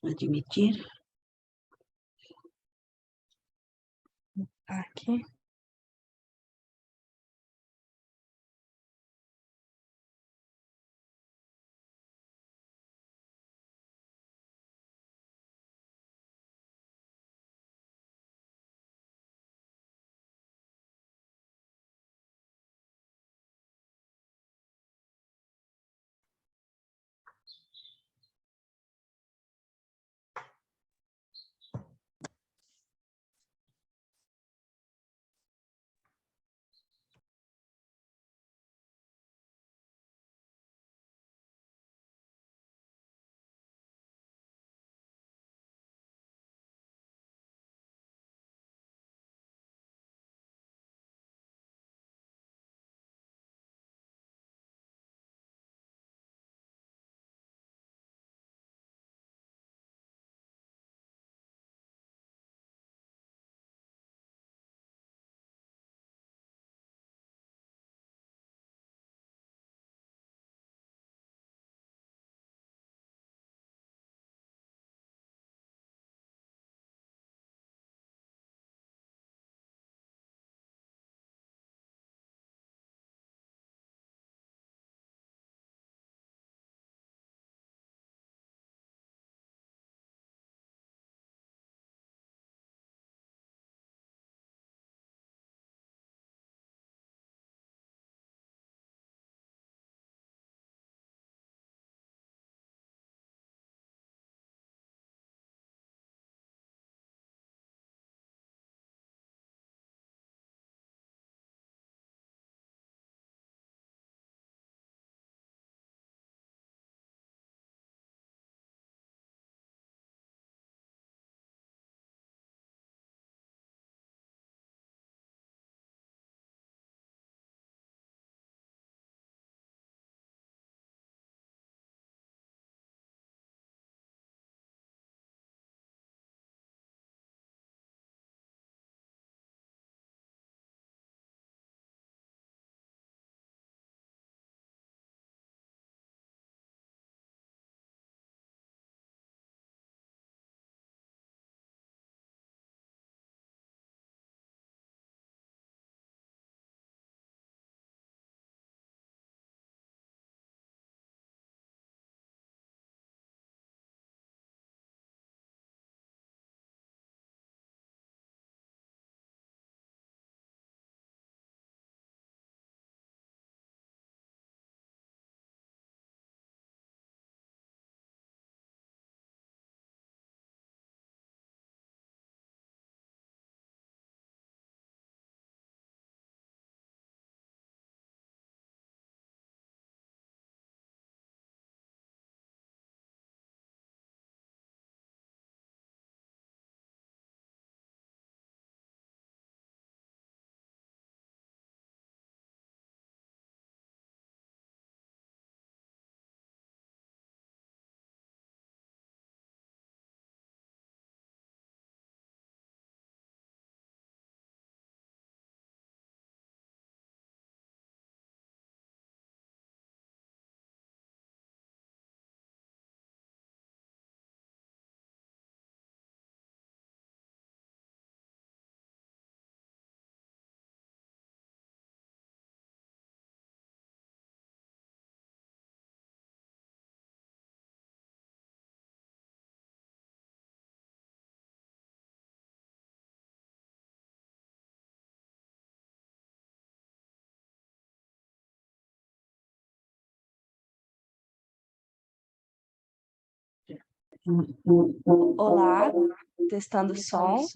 Admitir. Aqui. Olá, testando o som.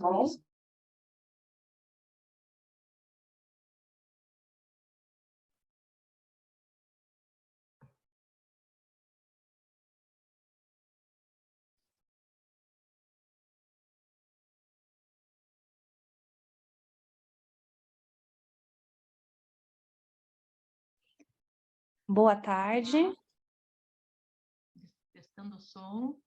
Boa tarde. Testando o som.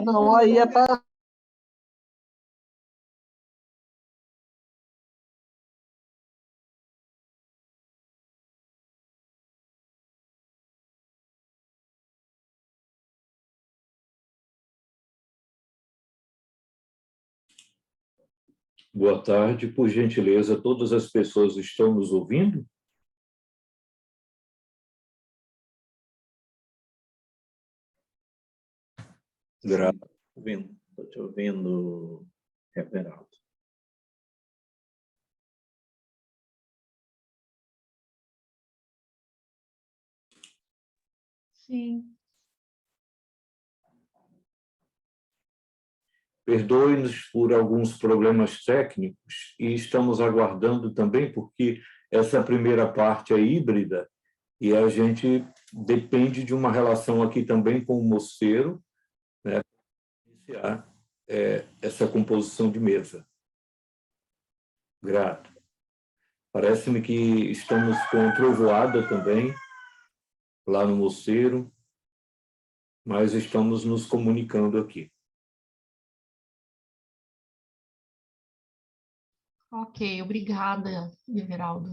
Não, aí é para. Boa tarde, por gentileza, todas as pessoas estão nos ouvindo? Graças. Estou te ouvindo, Everaldo. Sim. Perdoe-nos por alguns problemas técnicos e estamos aguardando também, porque essa primeira parte é híbrida e a gente depende de uma relação aqui também com o moceiro, né, para iniciar essa composição de mesa. Grato. Parece-me que estamos com trovoada também, lá no moceiro, mas estamos nos comunicando aqui. Ok, obrigada, Everaldo.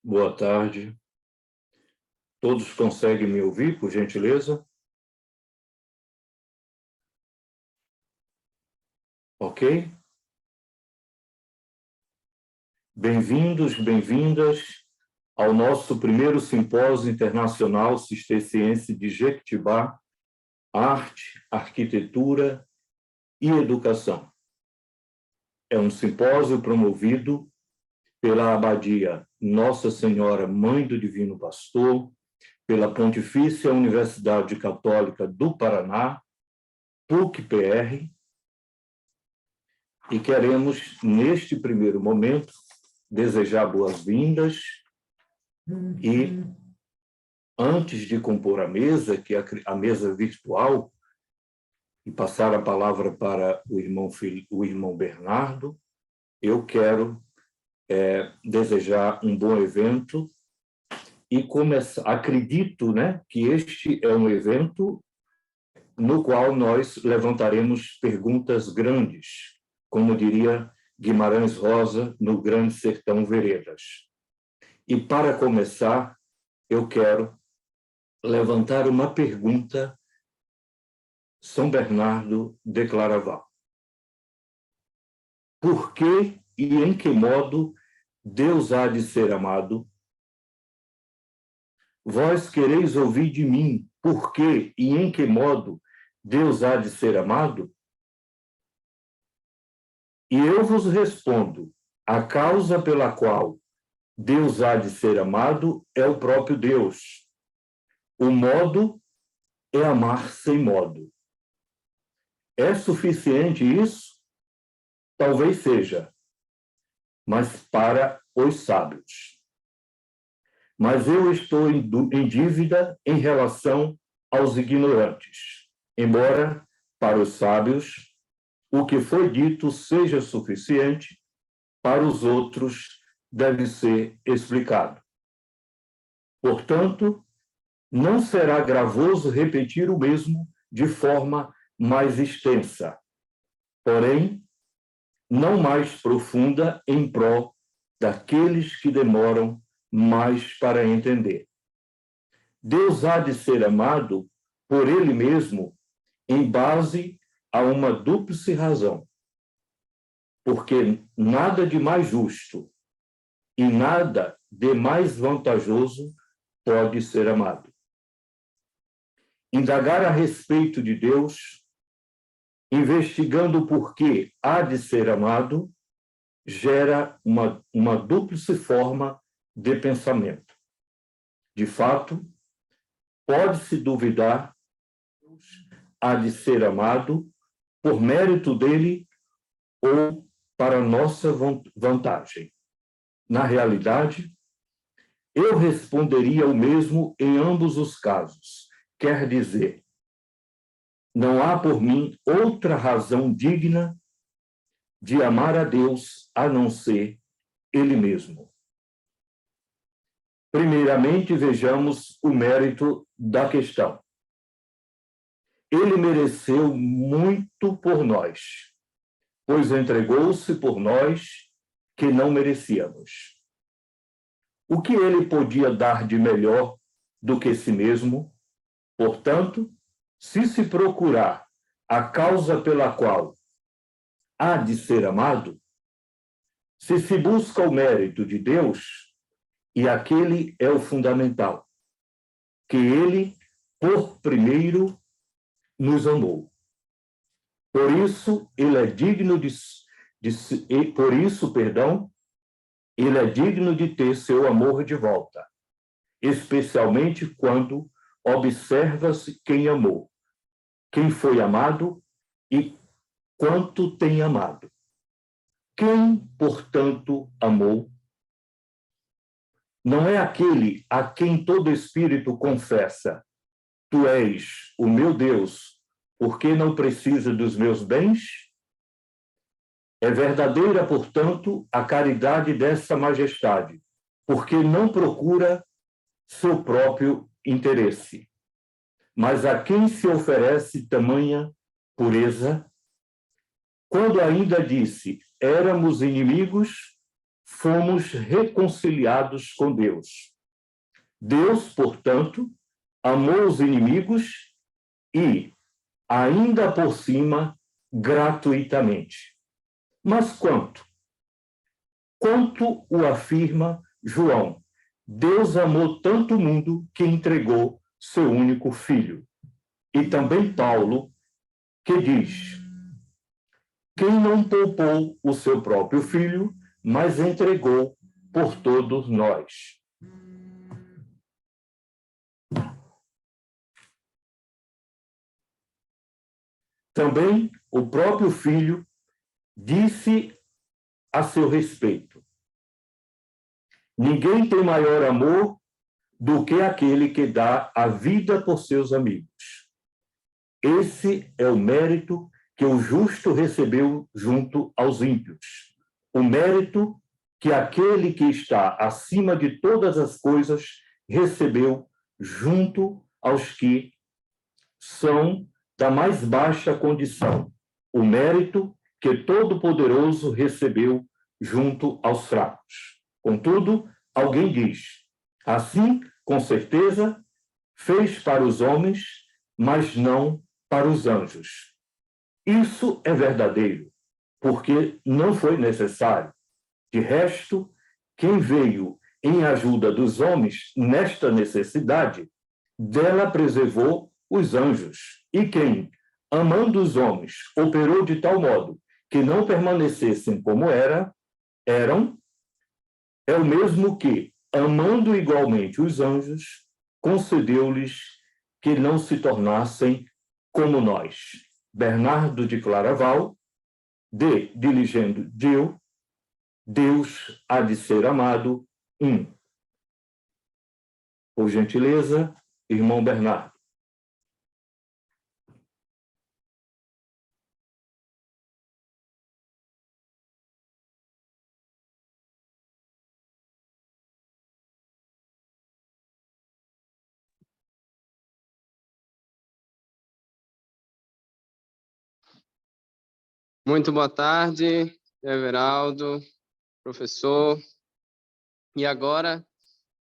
Boa tarde. Todos conseguem me ouvir, por gentileza? Ok? Bem-vindos, bem-vindas ao nosso primeiro Simpósio Internacional Cisterciense de Jequitibá, Arte, Arquitetura e Educação. É um simpósio promovido pela Abadia Nossa Senhora Mãe do Divino Pastor, pela Pontifícia Universidade Católica do Paraná, PUC-PR, e queremos, neste primeiro momento, desejar boas-vindas e, antes de compor a mesa, que é a mesa virtual, e passar a palavra para o irmão Bernardo, eu quero desejar um bom evento e acredito, né, que este é um evento no qual nós levantaremos perguntas grandes, como diria Guimarães Rosa, no Grande Sertão Veredas. E, para começar, eu quero levantar uma pergunta, São Bernardo de Claraval. Por que e em que modo Deus há de ser amado? Vós quereis ouvir de mim por que e em que modo Deus há de ser amado? E eu vos respondo, a causa pela qual Deus há de ser amado é o próprio Deus. O modo é amar sem modo. É suficiente isso? Talvez seja, mas para os sábios. Mas eu estou em dívida em relação aos ignorantes, embora, para os sábios, o que foi dito seja suficiente, para os outros deve ser explicado. Portanto, não será gravoso repetir o mesmo de forma mais extensa, porém, não mais profunda em prol daqueles que demoram mais para entender. Deus há de ser amado por Ele mesmo em base a uma dúplice razão, porque nada de mais justo e nada de mais vantajoso pode ser amado. Indagar a respeito de Deus, investigando o porquê há de ser amado, gera uma dúplice forma de pensamento. De fato, pode-se duvidar que Deus há de ser amado por mérito dele ou para nossa vantagem. Na realidade, eu responderia o mesmo em ambos os casos. Quer dizer, não há por mim outra razão digna de amar a Deus a não ser Ele mesmo. Primeiramente, vejamos o mérito da questão. Ele mereceu muito por nós, pois entregou-se por nós que não merecíamos. O que ele podia dar de melhor do que si mesmo? Portanto, se procurar a causa pela qual há de ser amado, se busca o mérito de Deus, e aquele é o fundamental, que ele, por primeiro, nos amou. Por isso, ele é digno ele é digno de ter seu amor de volta, especialmente quando observa-se quem amou, quem foi amado e quanto tem amado. Quem, portanto, amou? Não é aquele a quem todo espírito confessa: tu és o meu Deus, porque não precisa dos meus bens? É verdadeira, portanto, a caridade dessa majestade, porque não procura seu próprio interesse. Mas a quem se oferece tamanha pureza? Quando ainda disse, éramos inimigos, fomos reconciliados com Deus. Deus, portanto, amou os inimigos e, ainda por cima, gratuitamente. Mas quanto? Quanto o afirma João, Deus amou tanto o mundo que entregou seu único filho. E também Paulo, que diz: quem não poupou o seu próprio filho, mas entregou por todos nós. Também o próprio filho disse a seu respeito: ninguém tem maior amor do que aquele que dá a vida por seus amigos. Esse é o mérito que o justo recebeu junto aos ímpios. O mérito que aquele que está acima de todas as coisas recebeu junto aos que são da mais baixa condição. O mérito que Todo-Poderoso recebeu junto aos fracos. Contudo, alguém diz: assim, com certeza, fez para os homens, mas não para os anjos. Isso é verdadeiro, porque não foi necessário. De resto, quem veio em ajuda dos homens nesta necessidade, dela preservou os anjos. E quem, amando os homens, operou de tal modo que não permanecessem como eram, é o mesmo que, amando igualmente os anjos, concedeu-lhes que não se tornassem como nós. Bernardo de Claraval, de Diligendo Deus há de ser amado, 1. Por gentileza, irmão Bernardo. Muito boa tarde, Everaldo, professor. E agora,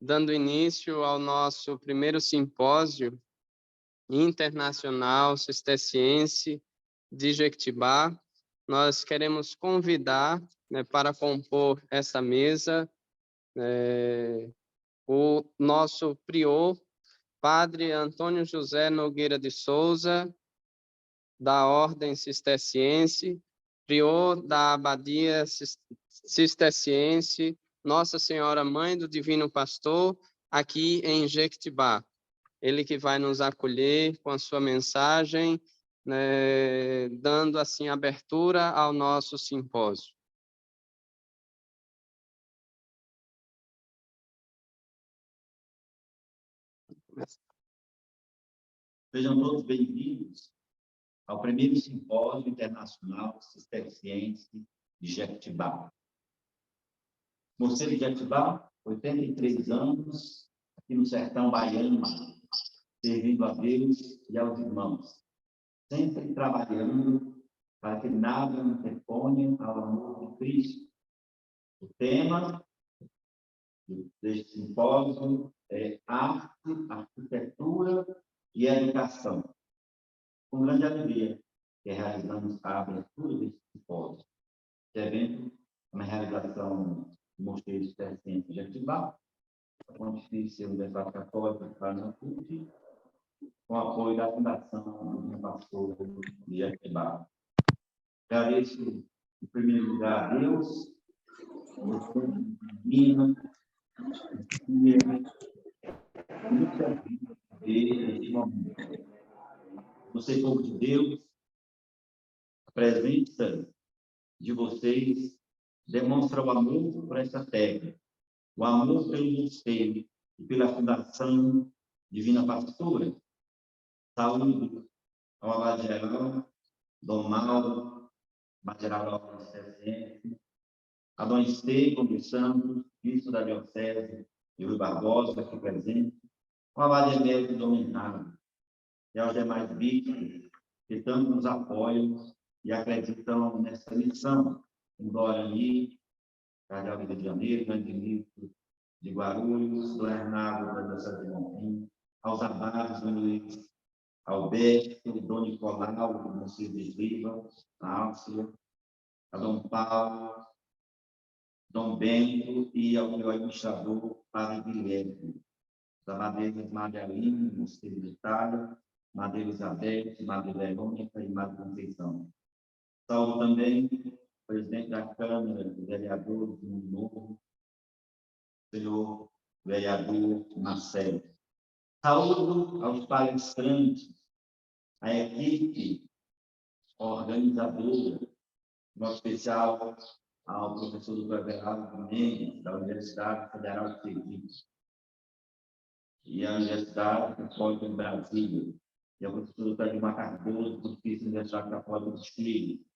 dando início ao nosso primeiro simpósio internacional cisterciense de Jequitibá, nós queremos convidar, para compor essa mesa, o nosso prior, Padre Antônio José Nogueira de Souza, da Ordem Cisterciense, prior da Abadia Cisterciense, Nossa Senhora Mãe do Divino Pastor, aqui em Jequitibá. Ele que vai nos acolher com a sua mensagem, dando assim abertura ao nosso simpósio. Sejam todos bem-vindos ao primeiro simpósio internacional cisterciense de Jequitibá. Mosteiro de Jequitibá, 83 anos, aqui no sertão baiano, servindo a Deus e aos irmãos, sempre trabalhando para que nada interponha ao amor de Cristo. O tema deste simpósio é arte, arquitetura e educação. Com grande alegria que realizamos a abertura deste simpósio. Este evento é uma realização do Mosteiro Cisterciense de Jequitibá, a Pontifícia Universidade Católica de Pernambuco, com apoio da Fundação do Divino Pastor de Jequitibá. Agradeço, em primeiro lugar, a Deus, a Divina, esse momento. Você, povo de Deus, a presença de vocês demonstra o amor por essa terra, o amor pelo mosteiro e pela Fundação Divina Pastora. Saúde ao Abade Geral, Dom Mauro, Abade Geral Cisterciense, a Dom Estevão dos Santos, bispo da Diocese de Rui Barbosa, aqui presente, o Abade Emérito Dom Bernardo, e aos demais bispos que tanto nos apoiam e acreditam nessa missão, embora ali Cardeal do Rio de Janeiro, grande ministro de Guarulhos, do Hernado da Diocese de Montim, aos abades do Luiz Alberto, Dom Nicolau, do Conselho de Riva, na Áustria, a Dom Paulo, Dom Bento e ao meu administrador, Padre Guilherme, da Madeira Madre Aline, do Conselho de Itália, Madre Elizabeth, Madre Verônica e Madre Conceição. Saúdo também o presidente da Câmara de Vereadores do Mundo Novo, senhor vereador Marcelo. Saúdo aos palestrantes, a equipe organizadora, de modo especial ao professor Dr. Everaldo Mendes, da Universidade Federal de Sergipe, e a Universidade Católica de Brasília, e ao professor Dr. Edmar Cardoso, do Pontifício Universidade Católica do Chile,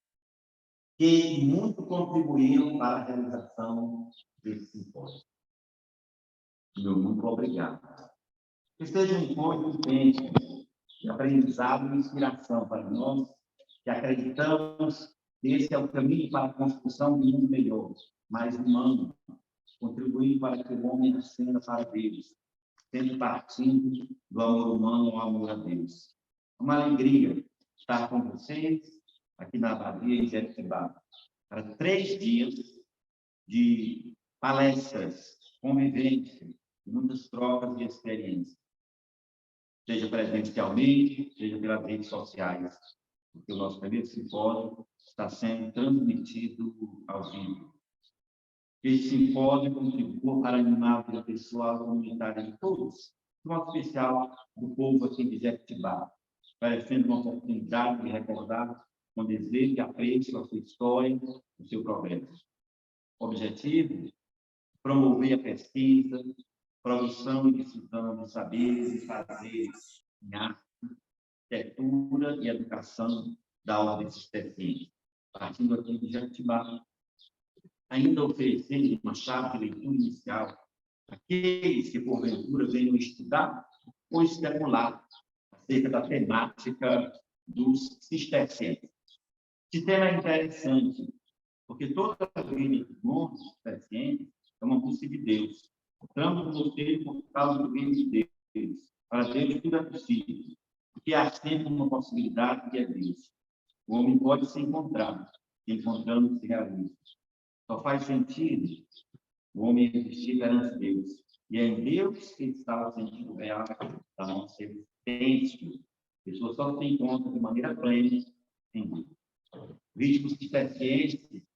que muito contribuíram para a realização desse simpósio. Meu muito obrigado. Que seja um encontro de aprendizado e inspiração para nós, que acreditamos que esse é o caminho para a construção de um mundo melhor, mais humano, contribuindo para que o homem ascenda para Deus, sempre partindo do amor humano ao amor a Deus. Uma alegria estar com vocês aqui na Abadia, em Jequitibá, para 3 dias de palestras, convivência, muitas trocas de experiências, seja presencialmente, seja pelas redes sociais, porque o nosso primeiro simpósio está sendo transmitido ao vivo. Este simpósio contribua para animar a vida pessoal e comunitária de todos, de modo especial do povo aqui de Jequitibá, parecendo uma oportunidade de recordar com desejo e apreço a sua história, o seu progresso. Objetivo: promover a pesquisa, produção e difusão de saberes e fazeres em arte, arquitetura e educação da ordem cisterciense. Partindo aqui de Jequitibá, ainda oferecendo uma chave de leitura inicial àqueles que, porventura, venham estudar ou especular acerca da temática dos cistercienses. Esse tema é interessante, porque toda a vida dos monges cistercienses é uma busca de Deus. Entramos no mosteiro por causa do reino de Deus. Para Deus tudo é possível, porque há sempre uma possibilidade que é Deus. O homem pode se encontrar, e encontrando se realiza. Só faz sentido o homem existir perante Deus. E é em Deus que está o sentido real da nossa existência. A pessoa só se encontra de maneira plena em Deus. O ritmo cisterciense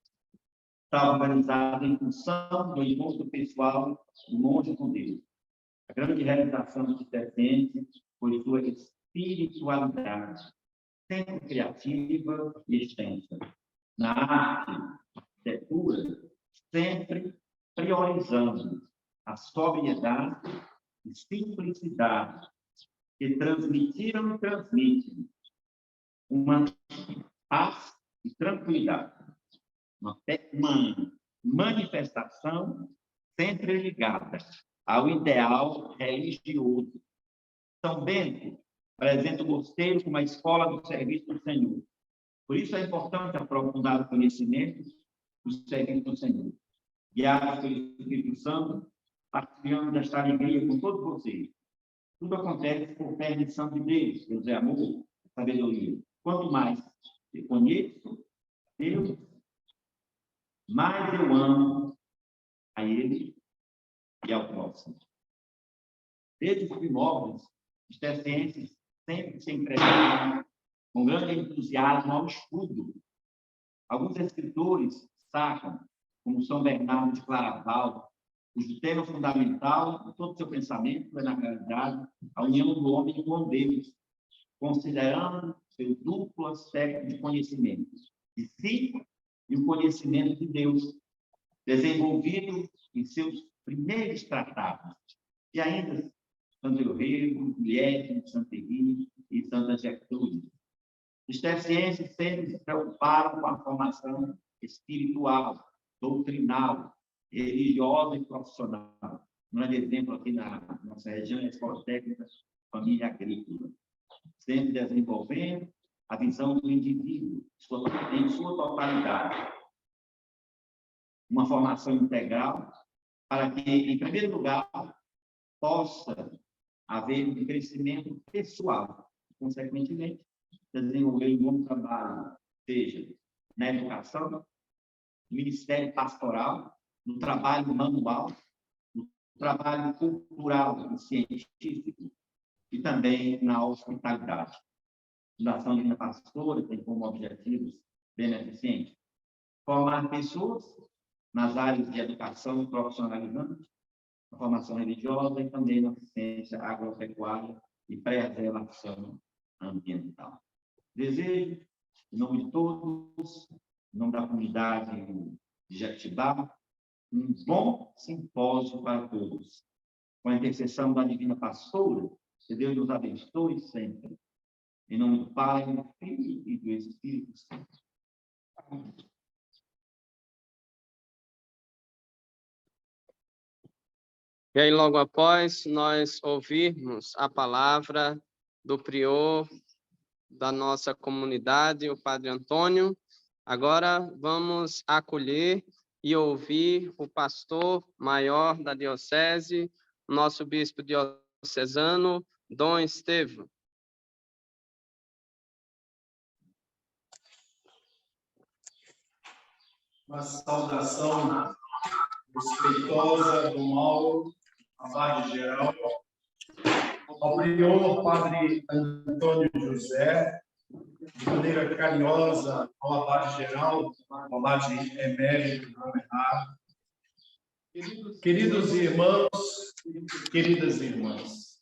está organizado em função do encontro pessoal do monge com Deus. A grande realização do cisterciense foi sua espiritualidade, sempre criativa e extensa. Na arte, arquitetura, sempre priorizando a sobriedade e simplicidade que transmitiram e transmitem uma paz e tranquilidade, uma manifestação sempre ligada ao ideal religioso. São Bento apresenta o mosteiro como a escola do serviço do Senhor. Por isso é importante aprofundar o conhecimento do serviço do Senhor. Guiados pelo Espírito Santo, partilhando desta alegria com todos vocês. Tudo acontece por permissão de Deus. Deus é amor, sabedoria. Quanto mais eu conheço Deus, mais eu amo a Ele e ao próximo. Desde os primórdios, os cistercienses sempre se entregaram com grande entusiasmo ao estudo. Alguns escritores sacam, como São Bernardo de Claraval, cujo tema fundamental de todo o seu pensamento é, na realidade, a união do homem com Deus, considerando seu duplo aspecto de conhecimento de si e o conhecimento de Deus, desenvolvido em seus primeiros tratados, e ainda Santo Eulério, Guilherme, Santerini e Santa Gertrude. Os cistercienses sempre se preocuparam com a formação espiritual, doutrinal, religiosa e profissional. Um grande exemplo aqui na nossa região é a Escola Técnica Família Agrícola, sempre desenvolvendo a visão do indivíduo em sua totalidade. uma formação integral, para que, em primeiro lugar, possa haver um crescimento pessoal, consequentemente, desenvolver um bom trabalho, seja na educação, no ministério pastoral, no trabalho manual, no trabalho cultural e científico e também na hospitalidade. A Fundação Divina Pastora tem como objetivos beneficentes formar pessoas nas áreas de educação profissionalizante, na formação religiosa e também na assistência agropecuária e preservação ambiental. Desejo, em nome de todos, em nome da comunidade de Jequitibá, um bom simpósio para todos. Com a intercessão da Divina Pastora, que Deus nos abençoe sempre. Em nome do Pai, do Filho e do Espírito Santo. E aí, logo após nós ouvirmos a palavra do prior da nossa comunidade, o Padre Antônio, agora vamos acolher e ouvir o pastor maior da diocese, nosso bispo diocesano, Dom Estevão. Uma saudação respeitosa do Mauro, abade-geral, ao prior Padre Antônio José, de maneira carinhosa ao abade-geral, ao abade emérito Bernardo. Queridos irmãos, queridas irmãs,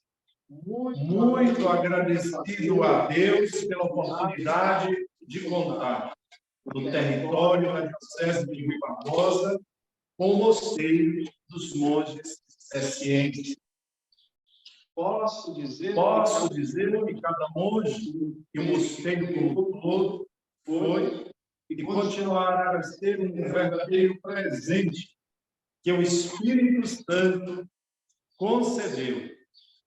muito agradecido a Deus pela oportunidade de contar no território da Diocese de Rui Barbosa com o Mosteiro dos Monges Cistercienses. Posso dizer que cada monge e o mosteiro como um todo foi e continuará a ser um verdadeiro presente que o Espírito Santo concedeu,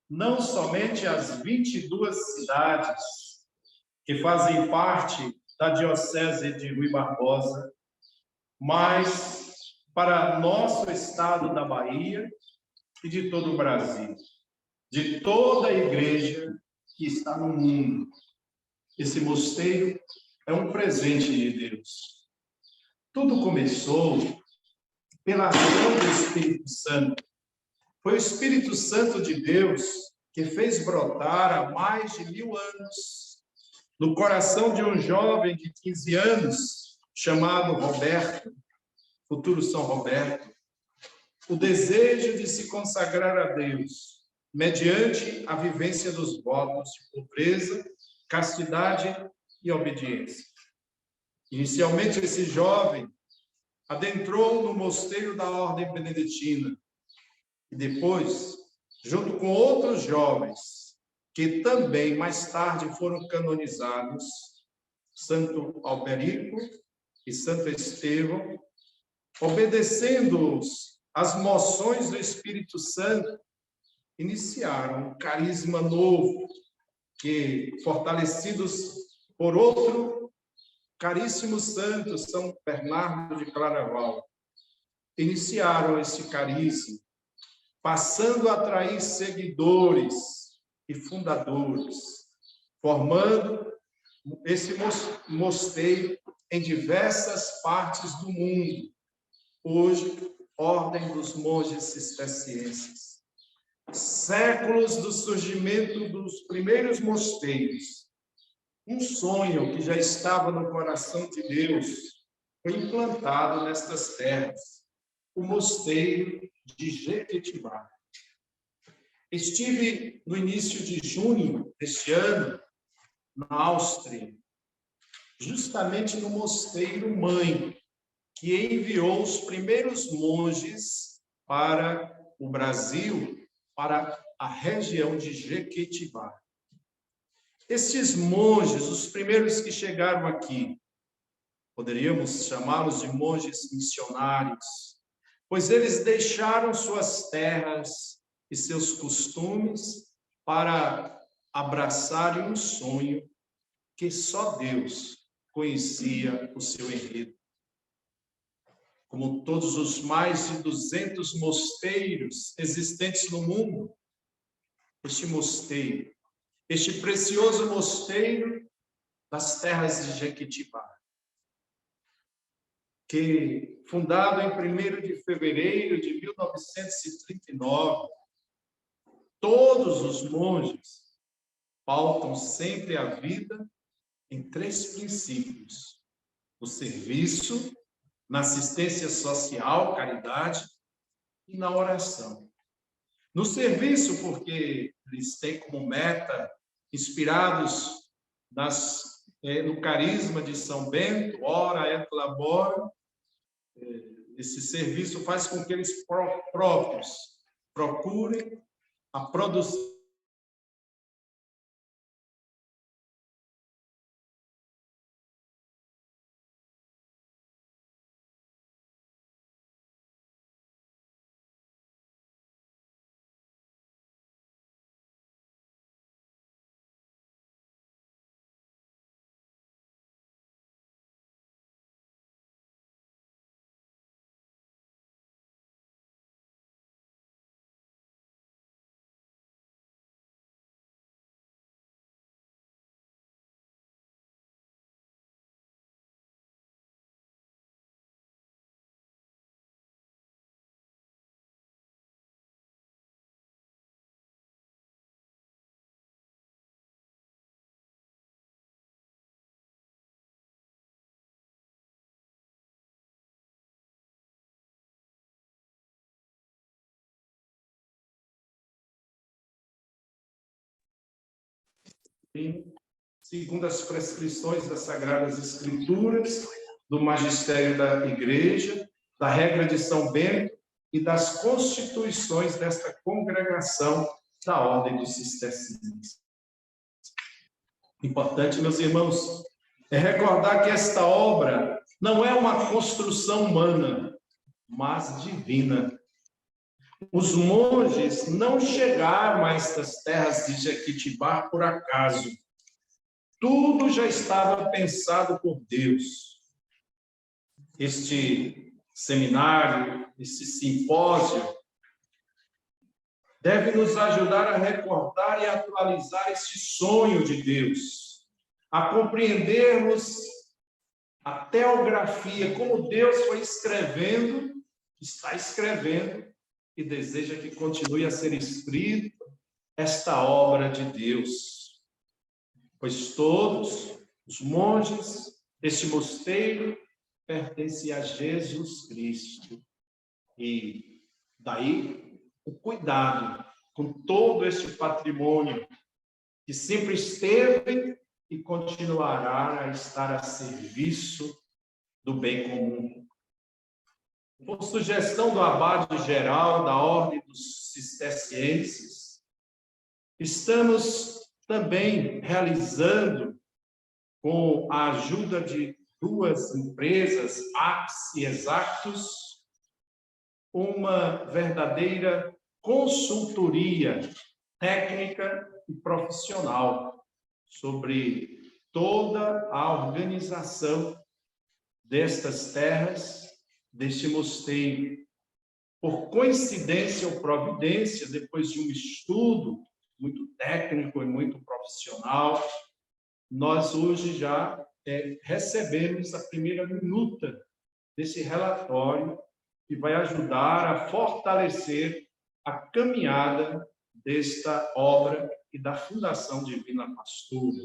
não somente às 22 cidades que fazem parte da Diocese de Rui Barbosa, mas para nosso estado da Bahia e de todo o Brasil, de toda a igreja que está no mundo. Esse mosteiro é um presente de Deus. Tudo começou pela ação do Espírito Santo. Foi o Espírito Santo de Deus que fez brotar há mais de 1000 anos, no coração de um jovem de 15 anos, chamado Roberto, futuro São Roberto, o desejo de se consagrar a Deus, mediante a vivência dos votos de pobreza, castidade e obediência. Inicialmente, esse jovem adentrou no mosteiro da Ordem Beneditina e depois, junto com outros jovens, que também mais tarde foram canonizados, Santo Alberico e Santo Estevão, obedecendo-os às moções do Espírito Santo, iniciaram um carisma novo, que, fortalecidos por outro caríssimo santo, São Bernardo de Claraval, iniciaram esse carisma, passando a atrair seguidores e fundadores, formando esse mosteiro em diversas partes do mundo. Hoje, Ordem dos Monges Cistercienses. Séculos do surgimento dos primeiros mosteiros. Um sonho que já estava no coração de Deus foi implantado nestas terras, o mosteiro de Jequitibá. Estive no início de junho deste ano, na Áustria, justamente no mosteiro mãe, que enviou os primeiros monges para o Brasil, para a região de Jequitibá. Estes monges, os primeiros que chegaram aqui, poderíamos chamá-los de monges missionários, pois eles deixaram suas terras e seus costumes para abraçarem um sonho que só Deus conhecia o seu enredo. como todos os mais de 200 mosteiros existentes no mundo, este mosteiro, este precioso mosteiro das terras de Jequitibá, que, fundado em 1º de fevereiro de 1939, todos os monges pautam sempre a vida em 3 princípios: no serviço, na assistência social, caridade, e na oração. No serviço, porque eles têm como meta, inspirados no carisma de São Bento, ora et labora, esse serviço faz com que eles próprios procurem a produção segundo as prescrições das Sagradas Escrituras, do magistério da Igreja, da regra de São Bento e das constituições desta congregação da Ordem dos Cistercienses. Importante, meus irmãos, é recordar que esta obra não é uma construção humana, mas divina. Os monges não chegaram a estas terras de Jequitibá por acaso. Tudo já estava pensado por Deus. Este seminário, este simpósio, deve nos ajudar a recordar e atualizar este sonho de Deus, a compreendermos a teografia, como Deus foi escrevendo, está escrevendo, e deseja que continue a ser escrita esta obra de Deus. Pois todos os monges deste mosteiro pertencem a Jesus Cristo. E daí o cuidado com todo este patrimônio que sempre esteve e continuará a estar a serviço do bem comum. Por sugestão do abade-geral da Ordem dos Cistercienses, estamos também realizando, com a ajuda de 2 empresas, Ax e Exactus, uma verdadeira consultoria técnica e profissional sobre toda a organização destas terras, deste mosteiro. Por coincidência ou providência, depois de um estudo muito técnico e muito profissional, nós hoje já recebemos a primeira minuta desse relatório que vai ajudar a fortalecer a caminhada desta obra e da Fundação Divina Pastora.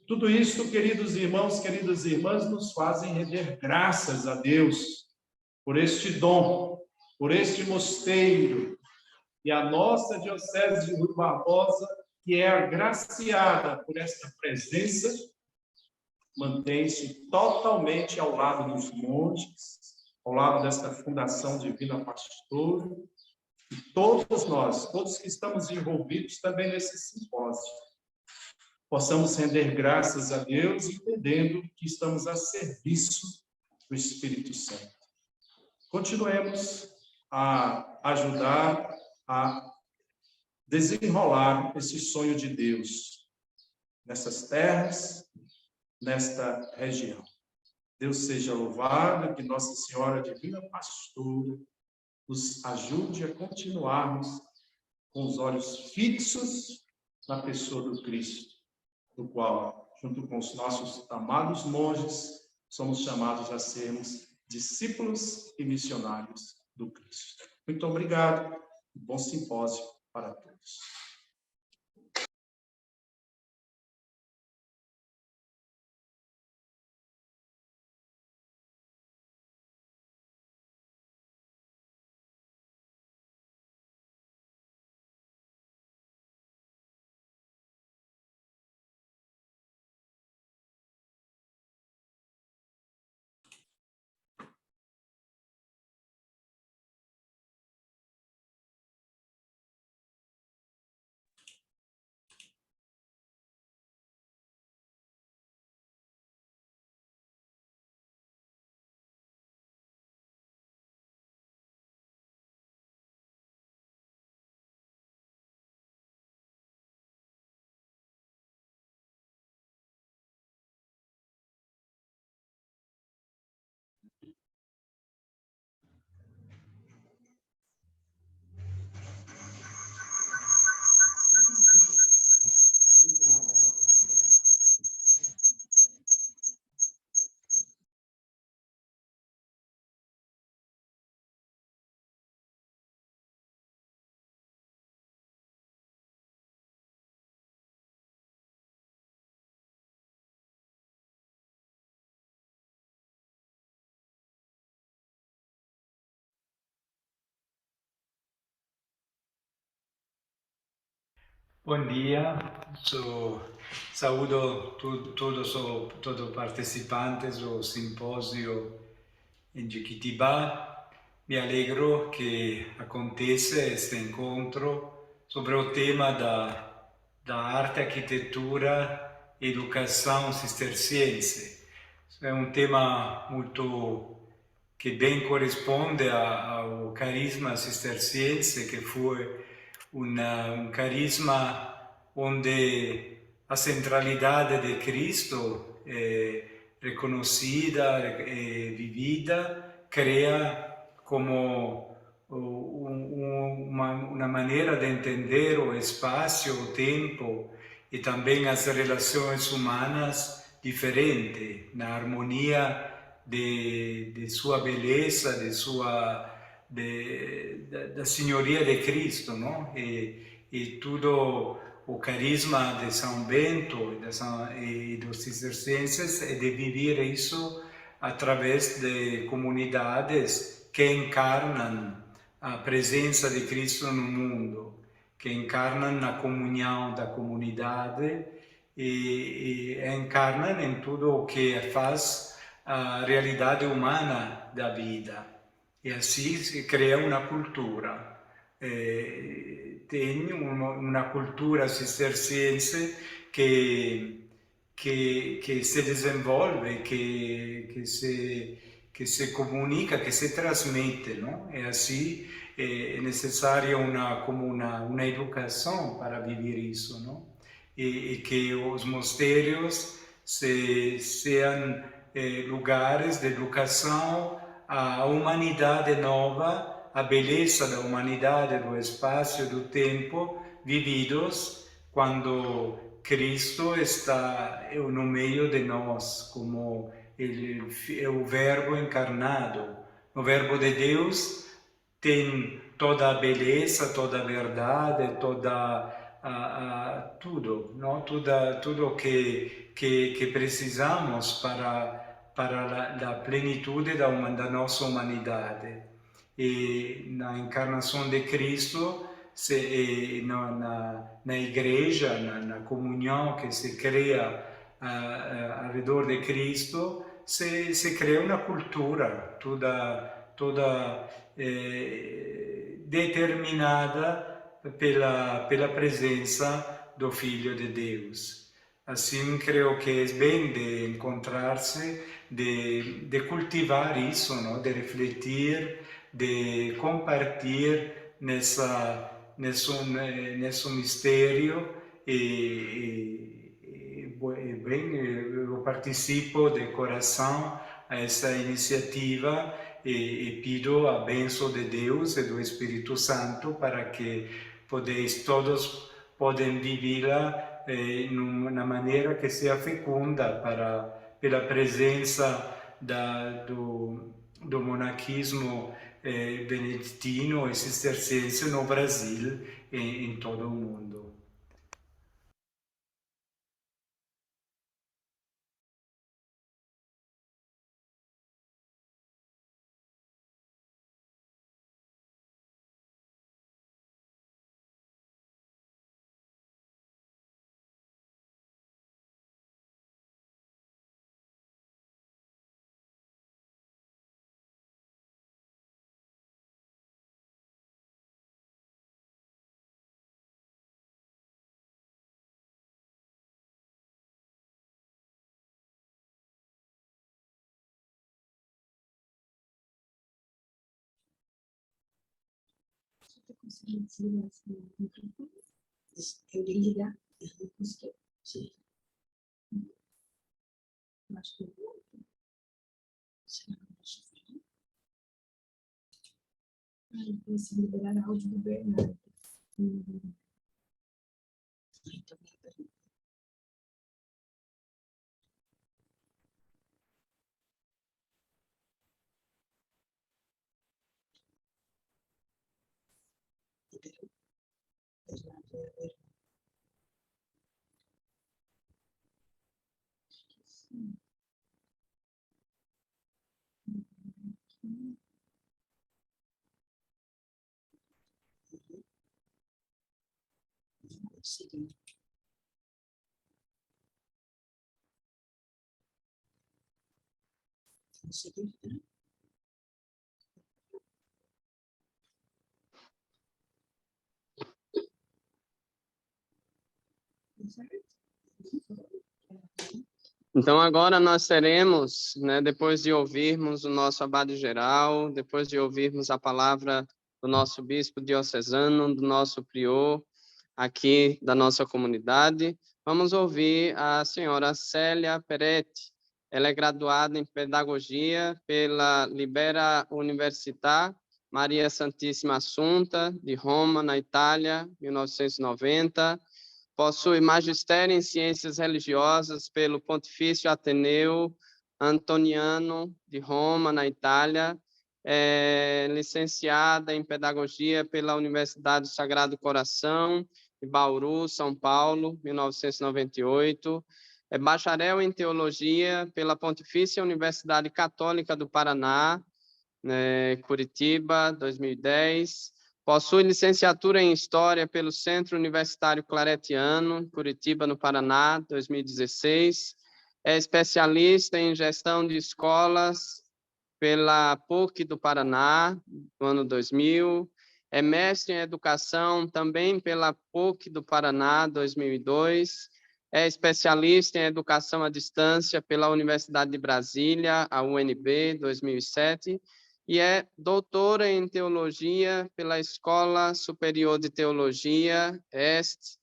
Tudo isso, queridos irmãos, queridas irmãs, nos fazem render graças a Deus por este dom, por este mosteiro, e a nossa Diocese de Rui Barbosa, que é agraciada por esta presença, mantém-se totalmente ao lado dos monges, ao lado desta Fundação Divina Pastora, e todos nós, todos que estamos envolvidos também nesse simpósio, possamos render graças a Deus, entendendo que estamos a serviço do Espírito Santo. Continuemos a ajudar a desenrolar esse sonho de Deus nessas terras, nesta região. Deus seja louvado, que Nossa Senhora Divina Pastora nos ajude a continuarmos com os olhos fixos na pessoa do Cristo, do qual, junto com os nossos amados monges, somos chamados a sermos discípulos e missionários do Cristo. Muito obrigado e bom simpósio para todos. Bom dia, saúdo todos os participantes do simpósio em Jequitibá. Me alegro que aconteça este encontro sobre o tema da arte, arquitetura e educação cisterciense. É um tema que bem corresponde ao carisma cisterciense, que foi um carisma onde a centralidade de Cristo é reconhecida e vivida, cria como uma maneira de entender o espaço, o tempo e também as relações humanas diferente, na harmonia de sua beleza, da senhoria de Cristo, não? E tudo o carisma de São Bento e dos cistercienses é de viver isso através de comunidades que encarnam a presença de Cristo no mundo, que encarnam na comunhão da comunidade e encarnam em tudo o que faz a realidade humana da vida. E assim se cria uma cultura. Tem uma cultura cisterciense que se desenvolve, que se comunica, que se transmite, não? E assim é necessária uma educação para viver isso, não? E que os mosteiros sejam lugares de educação à humanidade nova, a beleza da humanidade, do espaço e do tempo vividos quando Cristo está no meio de nós, como o Verbo encarnado. O Verbo de Deus tem toda a beleza, toda a verdade, tudo, não? Tudo que precisamos para a plenitude da nossa humanidade. E na encarnação de Cristo, na igreja, na comunhão que se cria ao redor de Cristo, se cria uma cultura toda determinada pela presença do Filho de Deus. Assim, creio que é bem de encontrar-se, de cultivar isso, não? De refletir, de compartilhar nesse mistério e bem, eu participo de coração essa iniciativa e pido a bênção de Deus e do Espírito Santo para que todos podem vivê-la numa maneira que seja fecunda pela presença do monaquismo beneditino e cisterciense no Brasil e em todo o mundo. Eu ligar, eu não consegui. Sim. Acho que eu consegui liberar a áudio do Bernardo. Então, consegui. Consegui. Então, agora nós teremos, né, depois de ouvirmos o nosso abade geral, depois de ouvirmos a palavra do nosso bispo diocesano, do nosso prior aqui da nossa comunidade, vamos ouvir a senhora Célia Peretti. Ela é graduada em Pedagogia pela Libera Università Maria Santissima Assunta, de Roma, na Itália, 1990. Possui magistério em Ciências Religiosas pelo Pontifício Ateneu Antoniano de Roma, na Itália. É licenciada em Pedagogia pela Universidade do Sagrado Coração, de Bauru, São Paulo, 1998. É bacharel em Teologia pela Pontifícia Universidade Católica do Paraná, Curitiba, 2010. Possui licenciatura em História pelo Centro Universitário Claretiano, Curitiba, no Paraná, 2016. É especialista em Gestão de Escolas pela PUC do Paraná, no ano 2000. É mestre em Educação também pela PUC do Paraná, 2002. É especialista em Educação à Distância pela Universidade de Brasília, a UNB, 2007. E é doutora em Teologia pela Escola Superior de Teologia Este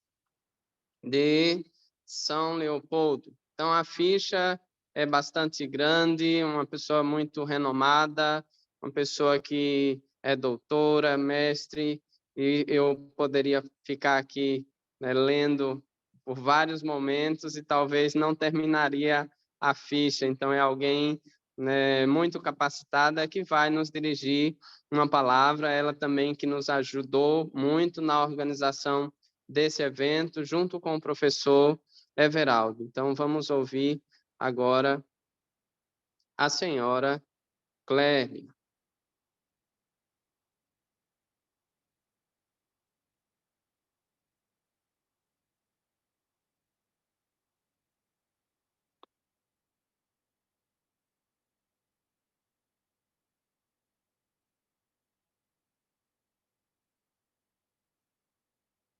de São Leopoldo. Então, a ficha é bastante grande, uma pessoa muito renomada, uma pessoa que é doutora, mestre, e eu poderia ficar aqui, né, lendo por vários momentos e talvez não terminaria a ficha. Então, é alguém, né, muito capacitada que vai nos dirigir uma palavra, ela também que nos ajudou muito na organização desse evento, junto com o professor Everaldo. Então, vamos ouvir agora a senhora Clélia.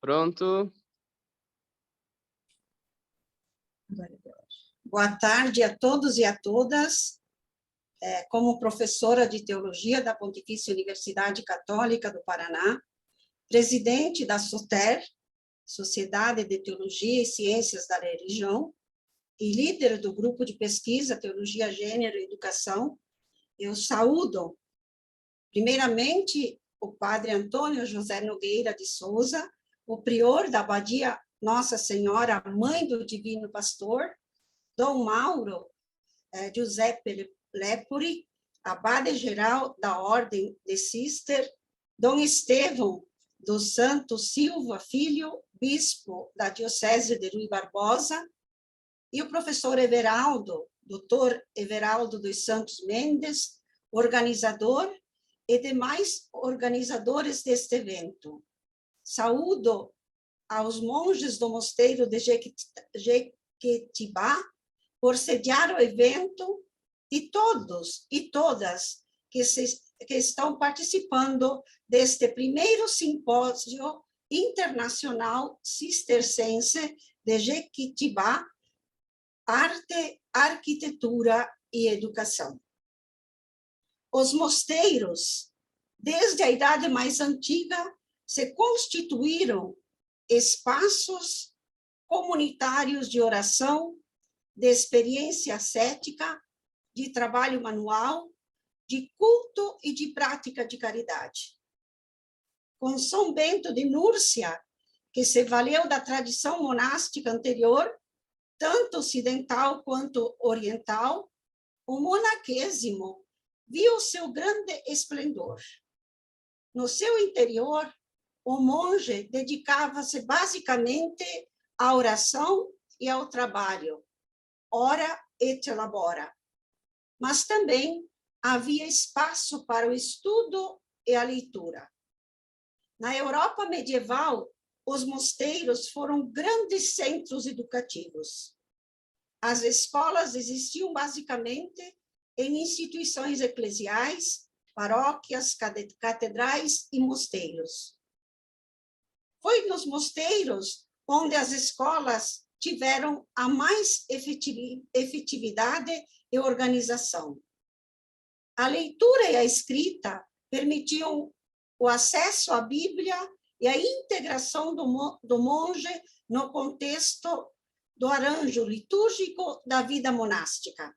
Pronto? Boa tarde a todos e a todas. Como professora de Teologia da Pontifícia Universidade Católica do Paraná, presidente da SOTER, Sociedade de Teologia e Ciências da Religião, e líder do grupo de pesquisa Teologia, Gênero e Educação, eu saúdo, primeiramente, o padre Antônio José Nogueira de Souza, o prior da Abadia Nossa Senhora, Mãe do Divino Pastor, Dom Mauro Giuseppe Lepuri, abade-geral da Ordem de Cister, Dom Estevão dos Santos Silva Filho, bispo da Diocese de Rui Barbosa, e o professor Everaldo, doutor Everaldo dos Santos Mendes, organizador, e demais organizadores deste evento. Saúdo aos monges do mosteiro de Jequitibá por sediar o evento e todos e todas que estão participando deste primeiro simpósio internacional cistercense de Jequitibá, Arte, Arquitetura e Educação. Os mosteiros, desde a idade mais antiga, se constituíram espaços comunitários de oração, de experiência ascética, de trabalho manual, de culto e de prática de caridade. Com São Bento de Núrcia, que se valeu da tradição monástica anterior, tanto ocidental quanto oriental, o monaquésimo viu seu grande esplendor. No seu interior, o monge dedicava-se basicamente à oração e ao trabalho, ora et labora. Mas também havia espaço para o estudo e a leitura. Na Europa medieval, os mosteiros foram grandes centros educativos. As escolas existiam basicamente em instituições eclesiais, paróquias, catedrais e mosteiros. Foi nos mosteiros onde as escolas tiveram a mais efetividade e organização. A leitura e a escrita permitiam o acesso à Bíblia e a integração do monge no contexto do arranjo litúrgico da vida monástica.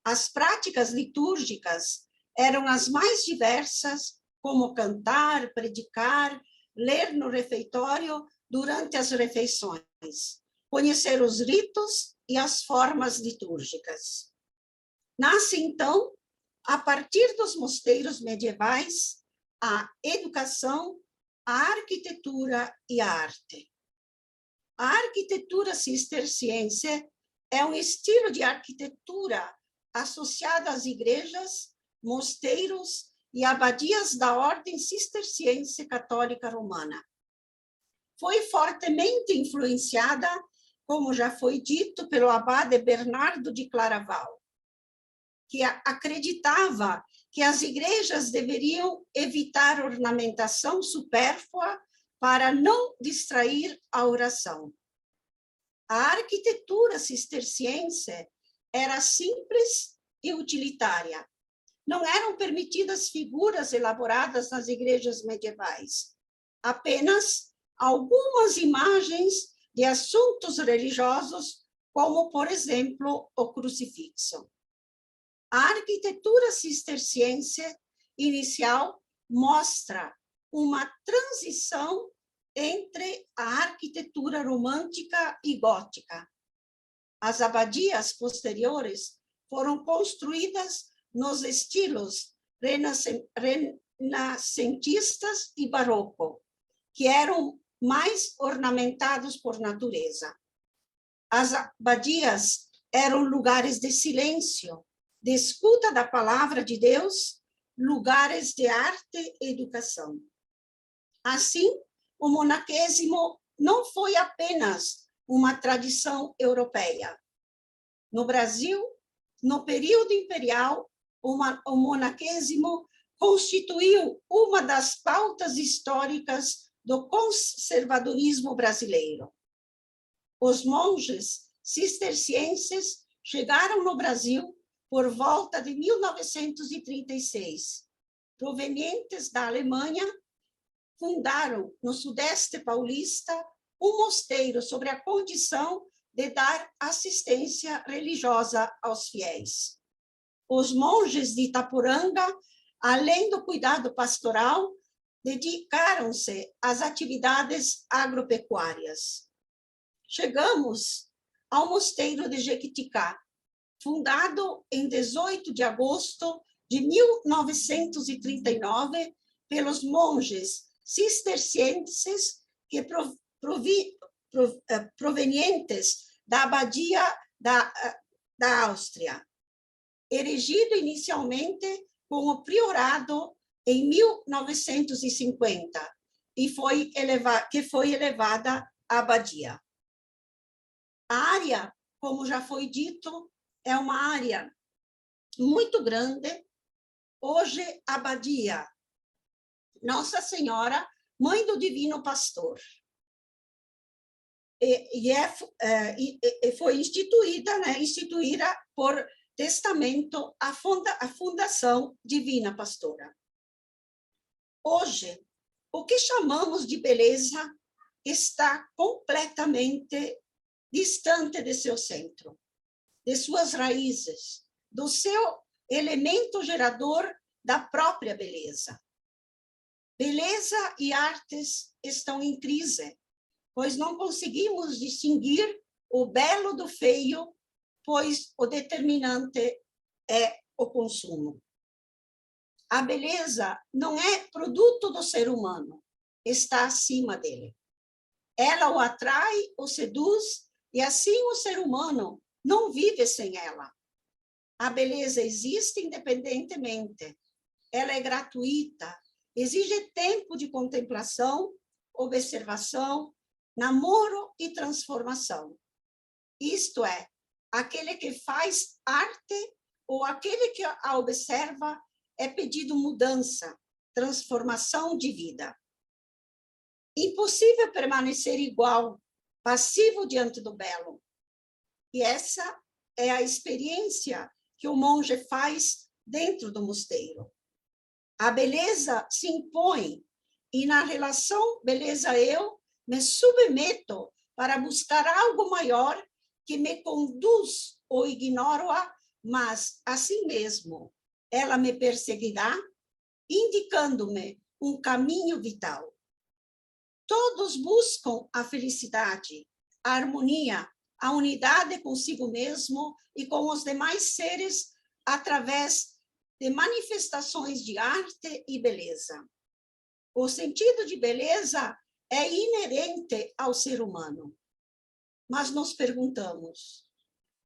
As práticas litúrgicas eram as mais diversas, como cantar, predicar, ler no refeitório durante as refeições, conhecer os ritos e as formas litúrgicas. Nasce, então, a partir dos mosteiros medievais, a educação, a arquitetura e a arte. A arquitetura cisterciense é um estilo de arquitetura associado às igrejas, mosteiros e abadias da Ordem Cisterciense Católica Romana. Foi fortemente influenciada, como já foi dito, pelo abade Bernardo de Claraval, que acreditava que as igrejas deveriam evitar ornamentação supérflua para não distrair a oração. A arquitetura cisterciense era simples e utilitária. Não eram permitidas figuras elaboradas nas igrejas medievais, apenas algumas imagens de assuntos religiosos, como, por exemplo, o crucifixo. A arquitetura cisterciense inicial mostra uma transição entre a arquitetura romântica e gótica. As abadias posteriores foram construídas nos estilos renascentistas e barroco, que eram mais ornamentados por natureza. As abadias eram lugares de silêncio, de escuta da palavra de Deus, lugares de arte e educação. Assim, o monaquésimo não foi apenas uma tradição europeia. No Brasil, no período imperial, o monaquésimo constituiu uma das pautas históricas do conservadorismo brasileiro. Os monges cistercienses chegaram no Brasil por volta de 1936. Provenientes da Alemanha, fundaram no Sudeste paulista um mosteiro sobre a condição de dar assistência religiosa aos fiéis. Os monges de Itaporanga, além do cuidado pastoral, dedicaram-se às atividades agropecuárias. Chegamos ao mosteiro de Jequiticá, fundado em 18 de agosto de 1939 pelos monges cistercienses que provenientes da abadia da Áustria, erigido inicialmente com o priorado em 1950 e que foi elevada à abadia. A área, como já foi dito, é uma área muito grande. Hoje, a abadia Nossa Senhora, Mãe do Divino Pastor, foi instituída por testamento a Fundação Divina Pastora. Hoje, o que chamamos de beleza está completamente distante de seu centro, de suas raízes, do seu elemento gerador da própria beleza. Beleza e artes estão em crise, pois não conseguimos distinguir o belo do feio, pois o determinante é o consumo. A beleza não é produto do ser humano, está acima dele. Ela o atrai, o seduz, e assim o ser humano não vive sem ela. A beleza existe independentemente, ela é gratuita, exige tempo de contemplação, observação, namoro e transformação. Isto é, aquele que faz arte ou aquele que a observa é pedido mudança, transformação de vida. Impossível permanecer igual, passivo diante do belo. E essa é a experiência que o monge faz dentro do mosteiro. A beleza se impõe e na relação beleza-eu me submeto para buscar algo maior que me conduz ou ignoro-a, mas assim mesmo ela me perseguirá, indicando-me um caminho vital. Todos buscam a felicidade, a harmonia, a unidade consigo mesmo e com os demais seres através de manifestações de arte e beleza. O sentido de beleza é inerente ao ser humano. Mas nos perguntamos,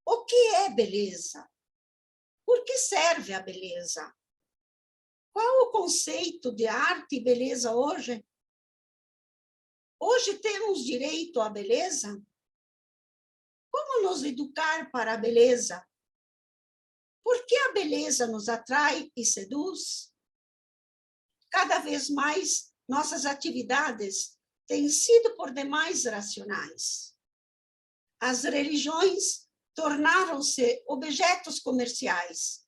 o que é beleza? Por que serve a beleza? Qual o conceito de arte e beleza hoje? Hoje temos direito à beleza? Como nos educar para a beleza? Por que a beleza nos atrai e seduz? Cada vez mais, nossas atividades têm sido por demais racionais. As religiões tornaram-se objetos comerciais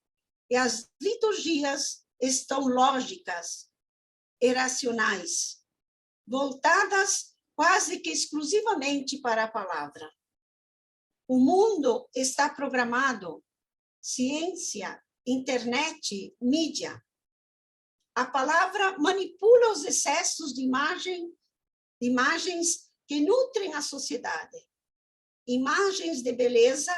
e as liturgias estão lógicas e racionais, voltadas quase que exclusivamente para a palavra. O mundo está programado, ciência, internet, mídia. A palavra manipula os excessos de imagens que nutrem a sociedade. Imagens de beleza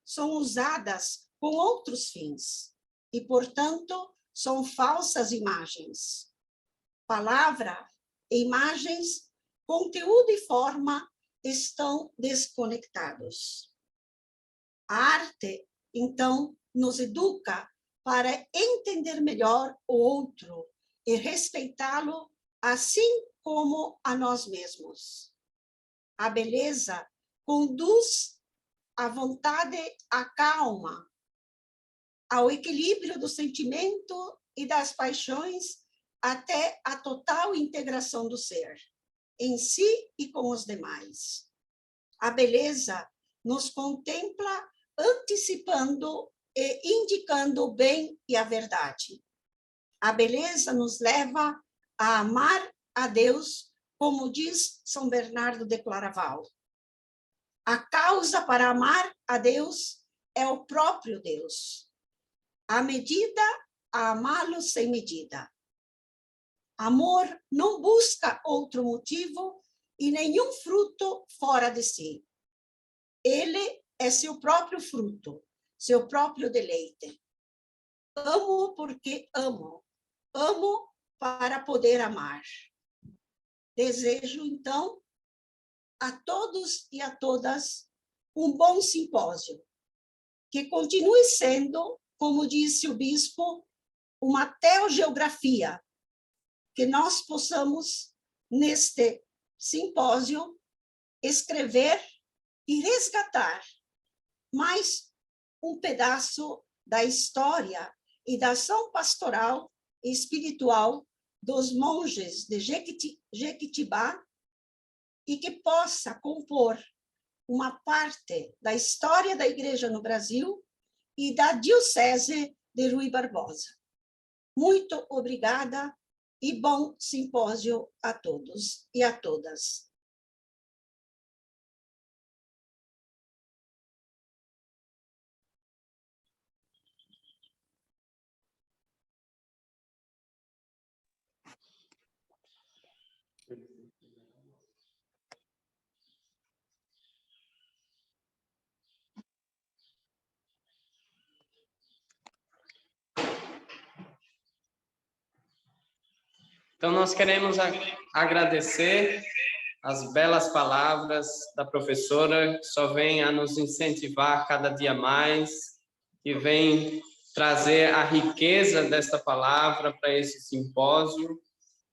são usadas com outros fins e, portanto, são falsas imagens. Palavra, imagens, conteúdo e forma estão desconectados. A arte, então, nos educa para entender melhor o outro e respeitá-lo, assim como a nós mesmos. A beleza conduz à vontade, à calma, ao equilíbrio do sentimento e das paixões, até a total integração do ser, em si e com os demais. A beleza nos contempla antecipando e indicando o bem e a verdade. A beleza nos leva a amar a Deus, como diz São Bernardo de Claraval. A causa para amar a Deus é o próprio Deus. A medida a amá-lo sem medida. Amor não busca outro motivo e nenhum fruto fora de si. Ele é seu próprio fruto, seu próprio deleite. Amo porque amo. Amo para poder amar. Desejo, então, a todos e a todas um bom simpósio, que continue sendo, como disse o bispo, uma teogeografia, que nós possamos, neste simpósio, escrever e resgatar mais um pedaço da história e da ação pastoral e espiritual dos monges de Jequitibá e que possa compor uma parte da história da Igreja no Brasil e da Diocese de Rui Barbosa. Muito obrigada e bom simpósio a todos e a todas. Então, nós queremos agradecer as belas palavras da professora, que só vem a nos incentivar cada dia mais, que vem trazer a riqueza desta palavra para esse simpósio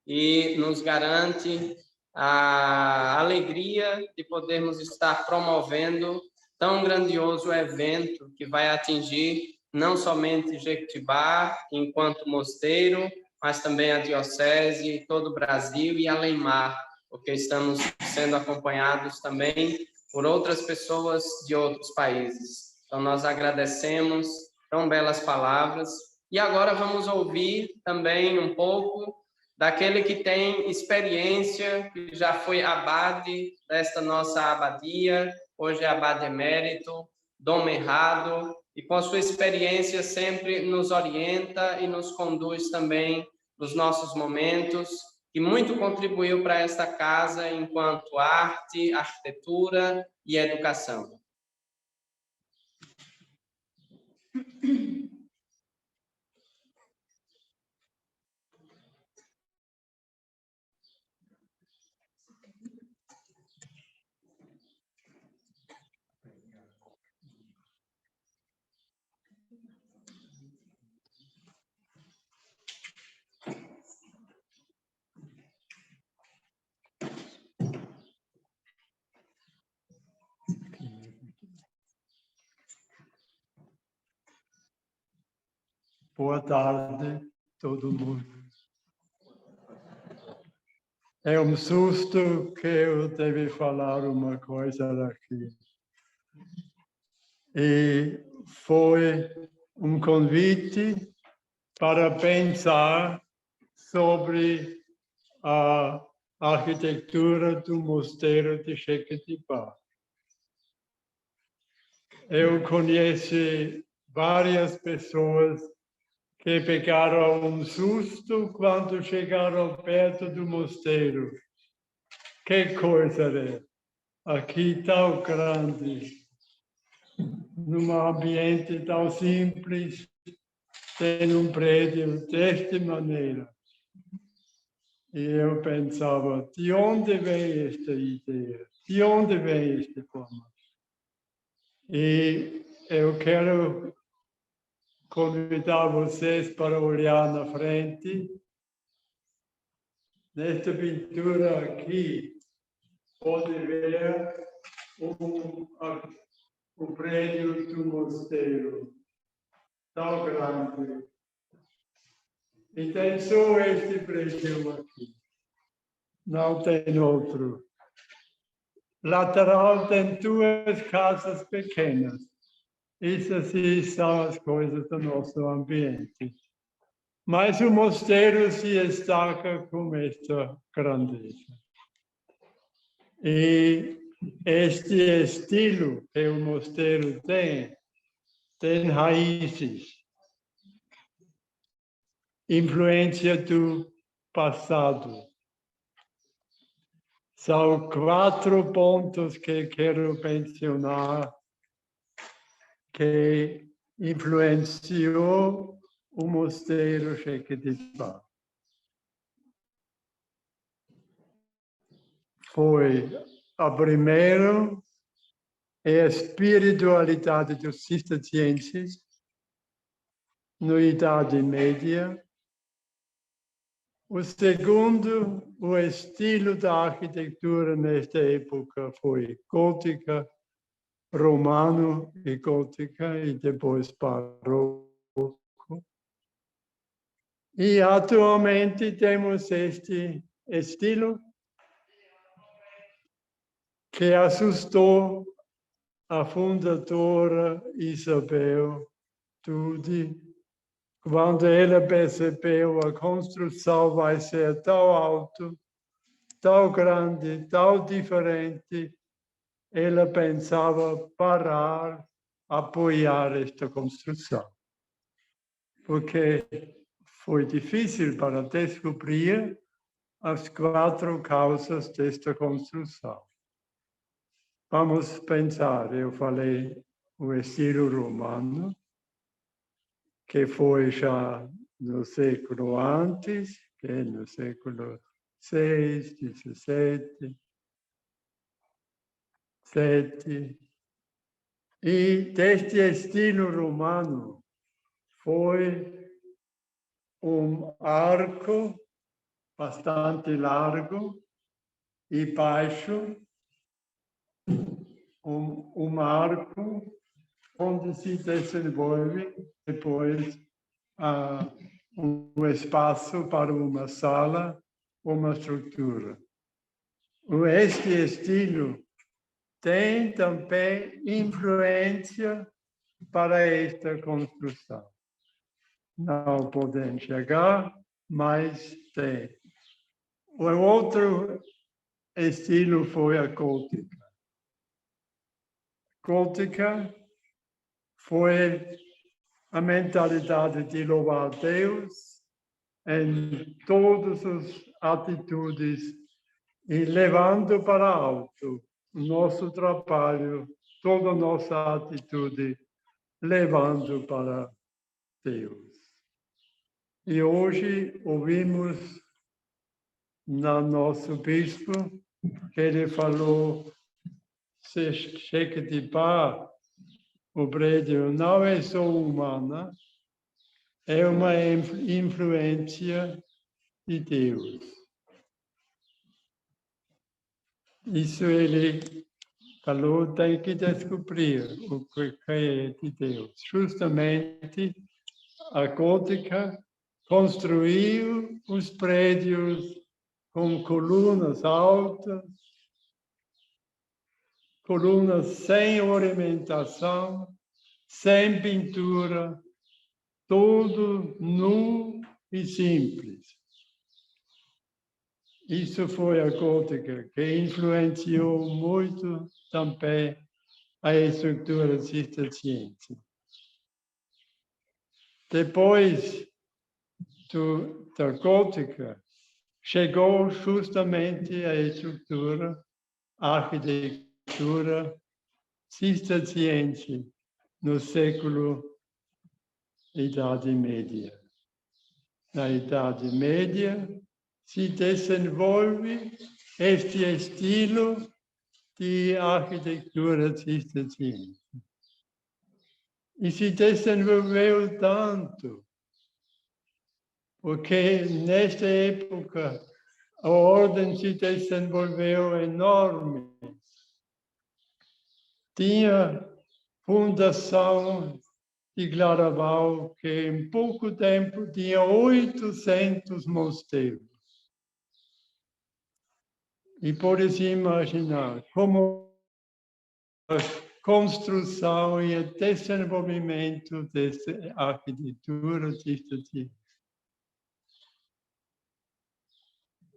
e nos garante a alegria de podermos estar promovendo tão grandioso evento que vai atingir não somente Jequitibá enquanto mosteiro, mas também a Diocese, todo o Brasil e além-mar, porque estamos sendo acompanhados também por outras pessoas de outros países. Então, nós agradecemos tão belas palavras. E agora vamos ouvir também um pouco daquele que tem experiência, que já foi abade desta nossa abadia, hoje é abade emérito, Dom Merrado, e com a sua experiência sempre nos orienta e nos conduz também nos nossos momentos, que muito contribuiu para esta casa enquanto arte, arquitetura e educação. Boa tarde, todo mundo. É um susto que eu devo falar uma coisa daqui. E foi um convite para pensar sobre a arquitetura do mosteiro de Jequitibá. Eu conheço várias pessoas que pegaram um susto quando chegaram perto do mosteiro. Que coisa é! Aqui tão grande, num ambiente tão simples, tem um prédio desta maneira. E eu pensava, de onde vem esta ideia? De onde vem esta forma? E eu quero convidar vocês para olhar na frente. Nesta pintura aqui, pode ver o prédio do mosteiro, tão grande. E tem só este prédio aqui, não tem outro. Lateral tem duas casas pequenas. Isso assim são as coisas do nosso ambiente. Mas o mosteiro se destaca com esta grandeza. E este estilo que o mosteiro tem raízes, influência do passado. São 4 pontos que quero mencionar que influenciou o mosteiro Jequitibá. Foi a primeira é a espiritualidade dos cistercienses na Idade Média. O segundo, o estilo da arquitetura nesta época foi gótica, romano e gótica, e depois barroco. E atualmente temos este estilo que assustou a fundadora Isabel Tudy, quando ela percebeu a construção vai ser tão alto, tão grande, tão diferente, ela pensava parar, apoiar esta construção. Porque foi difícil para descobrir as 4 causas desta construção. Vamos pensar, eu falei o estilo romano, que foi já no século antes, que é no século VI, XVII, VII. E deste estilo romano foi arco bastante largo e baixo, arco onde se desenvolve depois espaço para uma sala, uma estrutura. Este estilo tem também influência para esta construção. Não podem chegar, mas tem. O outro estilo foi a gótica. Gótica foi a mentalidade de louvar Deus em todas as atitudes e levando para alto o nosso trabalho, toda a nossa atitude, levando para Deus. E hoje ouvimos no nosso bispo que ele falou Jequitibá, o prédio não é só humana, é uma influência de Deus. Isso ele falou, tem que descobrir o que é de Deus. Justamente a gótica construiu os prédios com colunas altas, colunas sem ornamentação, sem pintura, tudo nu e simples. Isso foi a gótica que influenciou muito também a estrutura cisterciense. Depois da gótica, chegou justamente a estrutura, a arquitetura cisterciense no século Idade Média. Na Idade Média se desenvolve este estilo de arquitetura cisterciense. E se desenvolveu tanto, porque nesta época a ordem se desenvolveu enorme. Tinha fundação de Claraval, que em pouco tempo tinha 800 mosteiros. E pode-se imaginar como a construção e o desenvolvimento dessa arquitetura cisterciense.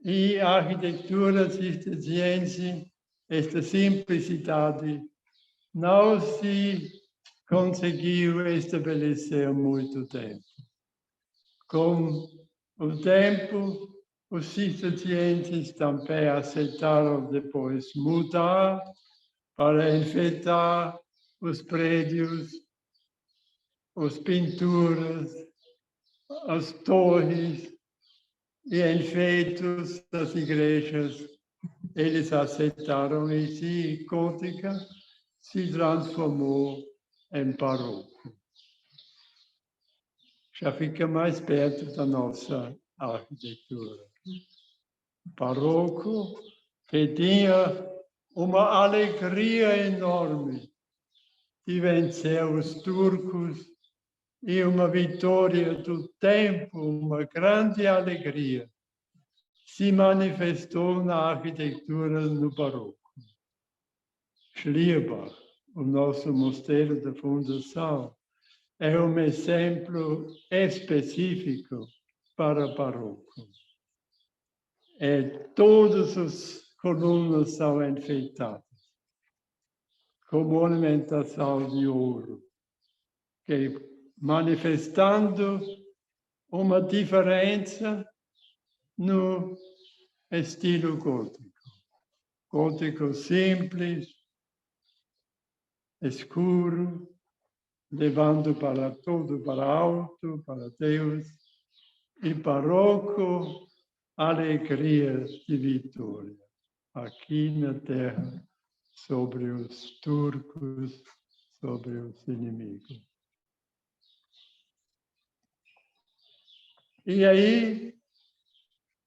E a arquitetura cisterciense esta simplicidade não se conseguiu estabelecer muito tempo. Com o tempo, os cistercienses também aceitaram depois mudar para enfeitar os prédios, as pinturas, as torres e enfeites das igrejas. Eles aceitaram isso e gótica se transformou em barroco. Já fica mais perto da nossa arquitetura. Barroco que tinha uma alegria enorme de vencer os turcos e uma vitória do tempo, uma grande alegria, se manifestou na arquitetura no barroco. Schlierbach, o nosso mosteiro de fundação, é um exemplo específico para barroco. Todas as colunas são enfeitadas com ornamentação de ouro, que manifestando uma diferença no estilo gótico. Gótico simples, escuro, levando para tudo, para alto, para Deus, e barroco, alegria de vitória, aqui na terra, sobre os turcos, sobre os inimigos. E aí,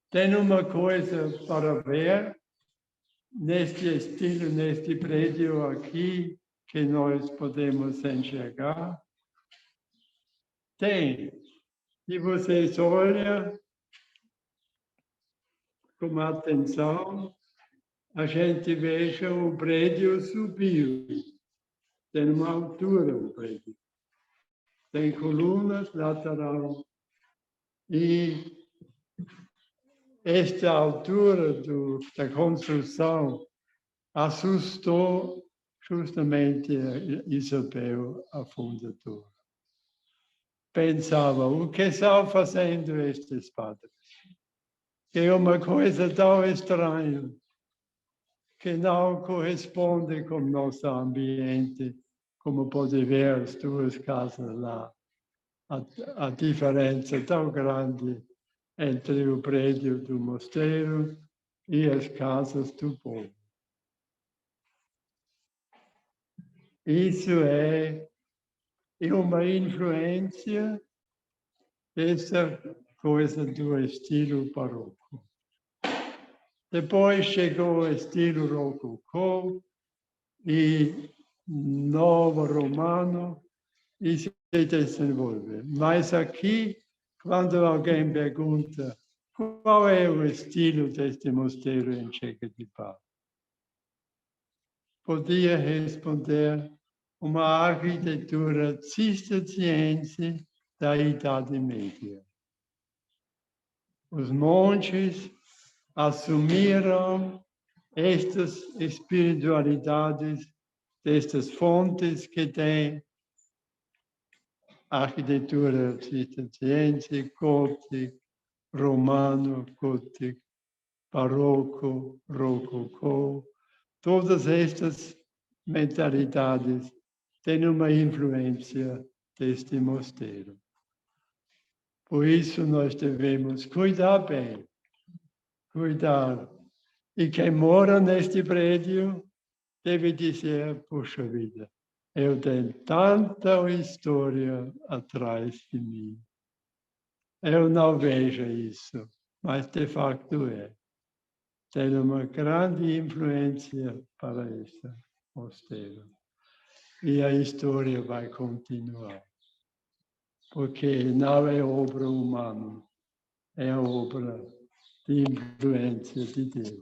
tem uma coisa para ver, neste estilo, neste prédio aqui, que nós podemos enxergar. Tem, se vocês olham com atenção, a gente veja o prédio subir. Tem uma altura o prédio. Tem colunas laterais. E esta altura da construção assustou justamente Isabel, a fundadora. Pensava, o que estão fazendo estes padres? Que é uma coisa tão estranha, que não corresponde com o nosso ambiente, como pode ver as duas casas lá. A diferença tão grande entre o prédio do mosteiro e as casas do povo. Isso é uma influência dessa coisa do estilo barroco. Depois chegou o estilo rococó e novo romano e se desenvolve. Mas aqui, quando alguém pergunta qual é o estilo deste mosteiro em Jequitibá, podia responder uma arquitetura cisterciense da Idade Média. Os monges assumiram estas espiritualidades, destas fontes que têm arquitetura cisterciense, gótico, romano, gótico, barroco, rococó. Todas estas mentalidades têm uma influência deste mosteiro. Por isso nós devemos cuidar bem, cuidar. E quem mora neste prédio deve dizer, puxa vida, eu tenho tanta história atrás de mim. Eu não vejo isso, mas de facto é. Tem uma grande influência para este mosteiro. E a história vai continuar. Porque não é obra humana, é obra de influência de Deus.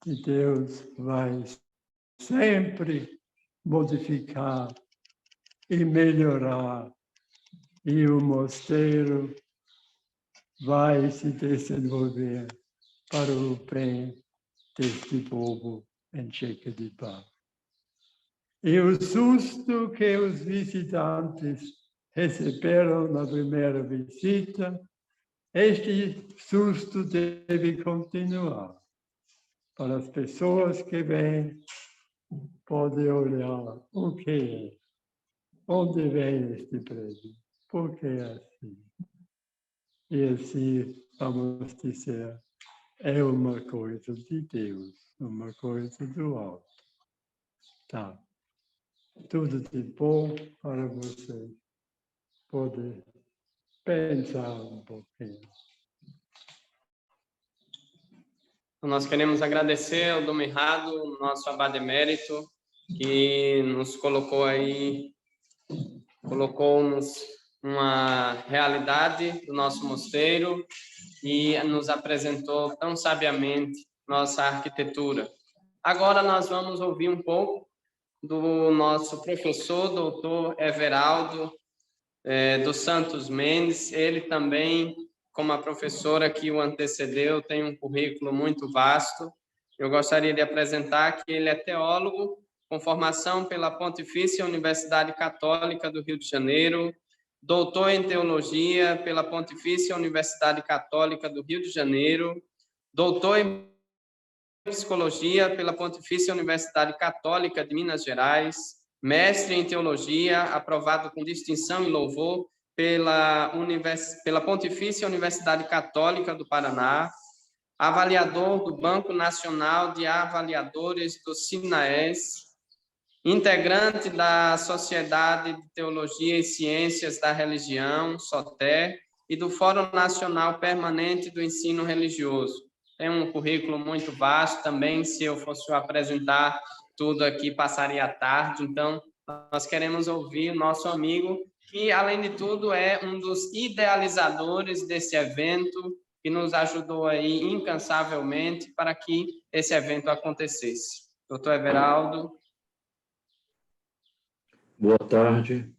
E Deus vai sempre modificar e melhorar. E o mosteiro vai se desenvolver para o bem deste povo em Jequitibá. E o susto que os visitantes receberam na primeira visita, este susto deve continuar. Para as pessoas que vêm, podem olhar o que é, onde vem este prédio, por que é assim. E assim, vamos dizer, é uma coisa de Deus, uma coisa do alto. Tá. Tudo de bom para vocês. Podem pensar um pouquinho. Nós queremos agradecer ao Dom Mirrado, nosso abade emérito, que nos colocou-nos uma realidade do nosso mosteiro e nos apresentou tão sabiamente nossa arquitetura. Agora nós vamos ouvir um pouco do nosso professor, doutor Everaldo dos Santos Mendes. Ele também, como a professora que o antecedeu, tem um currículo muito vasto. Eu gostaria de apresentar que ele é teólogo, com formação pela Pontifícia Universidade Católica do Rio de Janeiro, doutor em teologia pela Pontifícia Universidade Católica do Rio de Janeiro, doutor em psicologia pela Pontifícia Universidade Católica de Minas Gerais, mestre em teologia, aprovado com distinção e louvor pela Pontifícia Universidade Católica do Paraná, avaliador do Banco Nacional de Avaliadores do SINAES, integrante da Sociedade de Teologia e Ciências da Religião, SOTER, e do Fórum Nacional Permanente do Ensino Religioso. Tem um currículo muito vasto também, se eu fosse apresentar tudo aqui, passaria a tarde. Então, nós queremos ouvir o nosso amigo, que, além de tudo, é um dos idealizadores desse evento, que nos ajudou aí incansavelmente para que esse evento acontecesse. Doutor Everaldo. Boa tarde.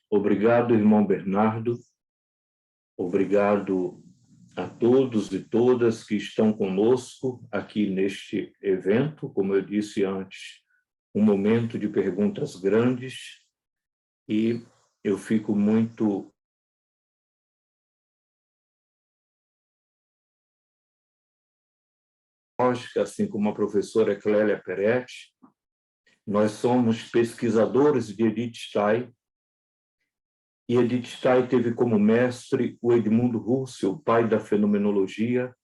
Obrigado, irmão Bernardo. Obrigado a todos e todas que estão conosco aqui neste evento. Como eu disse antes, um momento de perguntas grandes, e eu fico muito assim como a professora Clélia Peretti. Nós somos pesquisadores de Edith Stein, e Edith Stein teve como mestre o Edmundo Husserl, pai da fenomenologia,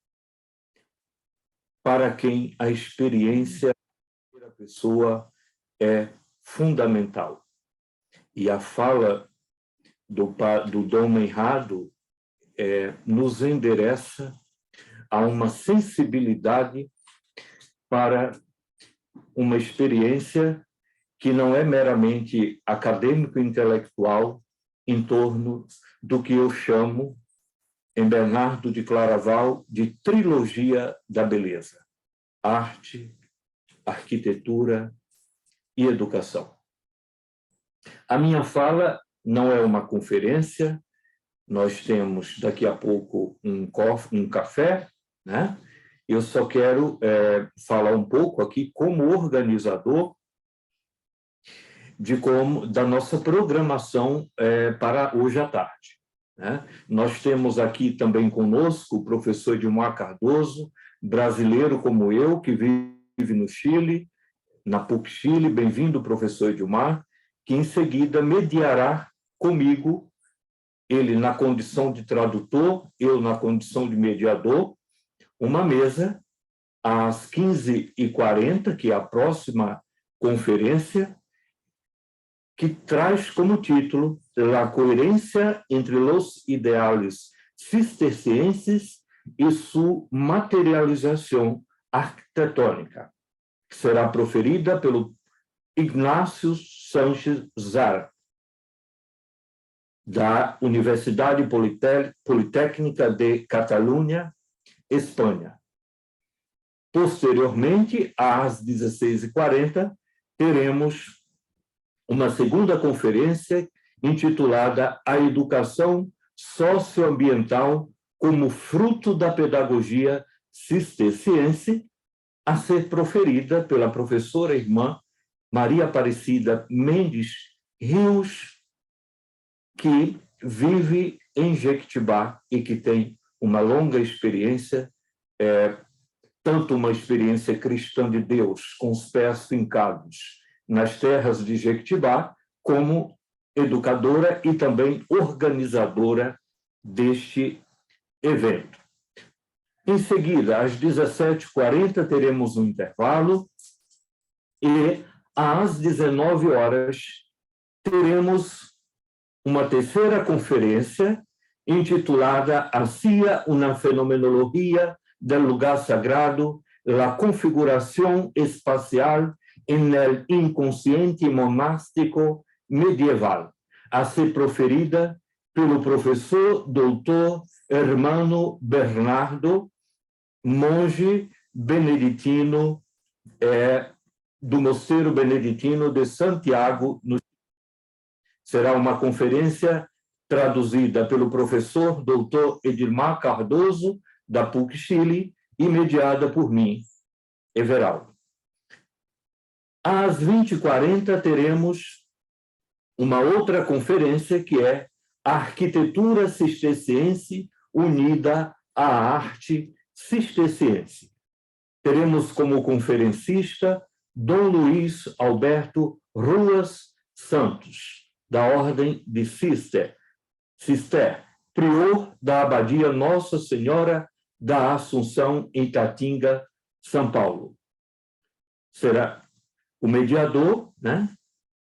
para quem a experiência da pessoa é fundamental. E a fala do Dom Mirrado nos endereça a uma sensibilidade para uma experiência que não é meramente acadêmico-intelectual em torno do que eu chamo, em Bernardo de Claraval, de trilogia da beleza: arte, arquitetura e educação. A minha fala não é uma conferência, nós temos daqui a pouco um café, né? Eu só quero falar um pouco aqui como organizador da nossa programação para hoje à tarde, né? Nós temos aqui também conosco o professor Edmar Cardoso, brasileiro como eu, que vive no Chile, na PUC Chile. Bem-vindo, professor Edmar, que em seguida mediará comigo, ele na condição de tradutor, eu na condição de mediador, uma mesa às 15h40, que é a próxima conferência, que traz como título La coherencia entre los ideales cistercienses e sua materialização arquitetônica, que será proferida pelo Ignacio Sánchez Zar, da Universidade Politécnica de Catalunha, Espanha. Posteriormente, às 16h40, teremos uma segunda conferência intitulada A Educação Socioambiental como Fruto da Pedagogia Cisterciense, a ser proferida pela professora irmã Maria Aparecida Mendes Rios, que vive em Jequitibá e que tem uma longa experiência, tanto uma experiência cristã de Deus, com os pés fincados nas terras de Jequitibá, como educadora e também organizadora deste evento. Em seguida, às 17h40, teremos um intervalo e às 19 horas teremos uma terceira conferência intitulada Hacia una fenomenologia del lugar sagrado, la configuración espacial en el inconsciente monástico medieval, a ser proferida pelo professor doutor Hermano Bernardo, monge beneditino do Mosteiro Beneditino de Santiago. Será uma conferência traduzida pelo professor doutor Edilmar Cardoso, da PUC Chile, e mediada por mim, Everaldo. Às 20h40 teremos uma outra conferência que é a Arquitetura Cisterciense unida à arte cisterciense. Teremos como conferencista Dom Luiz Alberto Ruas Santos, da Ordem de Cister, prior da Abadia Nossa Senhora da Assunção, em Tatinga, São Paulo. Será o mediador, né?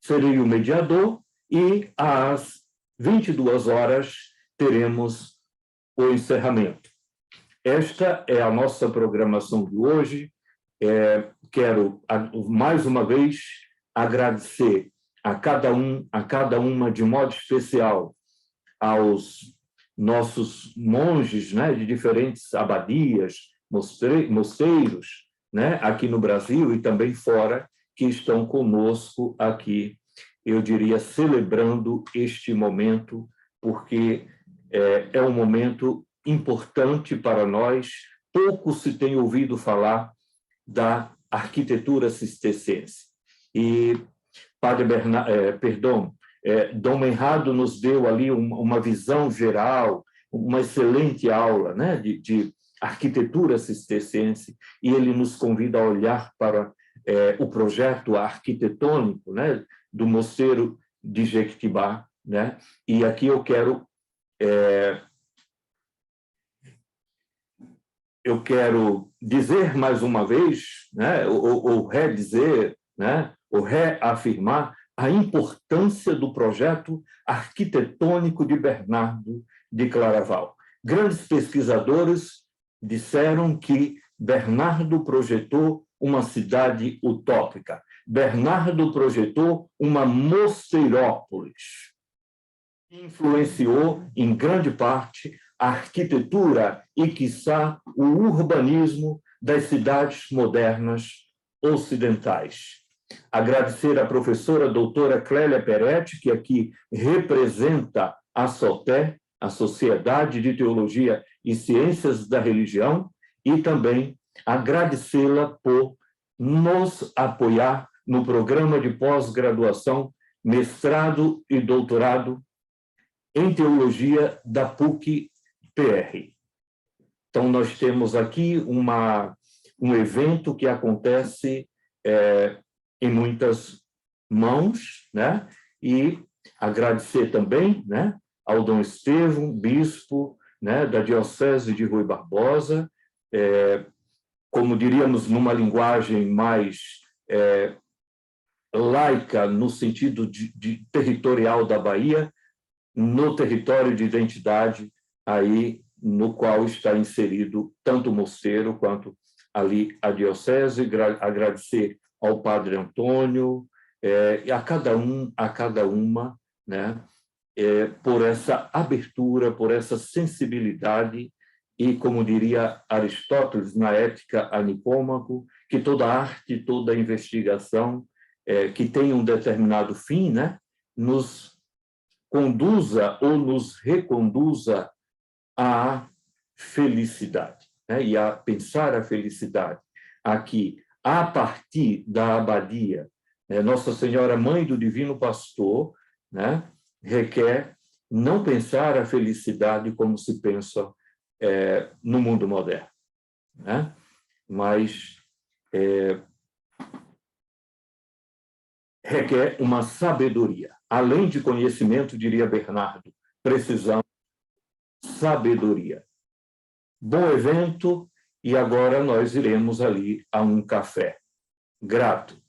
Seria o mediador, e às 22 horas teremos o encerramento. Esta é a nossa programação de hoje. Quero, mais uma vez, agradecer a cada uma, de modo especial, aos nossos monges, né, de diferentes abadias, mosteiros, né, aqui no Brasil e também fora, que estão conosco aqui, eu diria, celebrando este momento, porque é um momento importante para nós. Pouco se tem ouvido falar da arquitetura cisterciense. E Dom Menrado nos deu ali uma visão geral, uma excelente aula, né, de arquitetura cisterciense, e ele nos convida a olhar para o projeto arquitetônico, né, do Mosteiro de Jequitibá, né? E aqui eu quero dizer mais uma vez, né, ou redizer, né, ou reafirmar a importância do projeto arquitetônico de Bernardo de Claraval. Grandes pesquisadores disseram que Bernardo projetou uma cidade utópica. Bernardo projetou uma mosteirópolis. Influenciou, em grande parte, a arquitetura e, quiçá, o urbanismo das cidades modernas ocidentais. Agradecer à professora doutora Clélia Peretti, que aqui representa a SOTE, a Sociedade de Teologia e Ciências da Religião, e também agradecê-la por nos apoiar no programa de pós-graduação, mestrado e doutorado em Teologia da PUC-PR. Então, nós temos aqui um evento que acontece em muitas mãos, né? E agradecer também, né, ao Dom Estevão, bispo, né, da Diocese de Rui Barbosa, como diríamos numa linguagem mais laica, no sentido de territorial da Bahia, no território de identidade aí no qual está inserido tanto o mosteiro quanto ali a diocese. Agradecer ao Padre Antônio e a cada uma, né, por essa abertura, por essa sensibilidade e, como diria Aristóteles na Ética a Nicômaco, que toda arte, toda investigação que tem um determinado fim, né, nos conduza ou nos reconduza à felicidade, né, e a pensar a felicidade. aqui, a partir da abadia, né? Nossa Senhora, Mãe do Divino Pastor, né? Requer não pensar a felicidade como se pensa no mundo moderno, né? Mas requer uma sabedoria. Além de conhecimento, diria Bernardo, precisamos de sabedoria. Bom evento, e agora nós iremos ali a um café. Grato.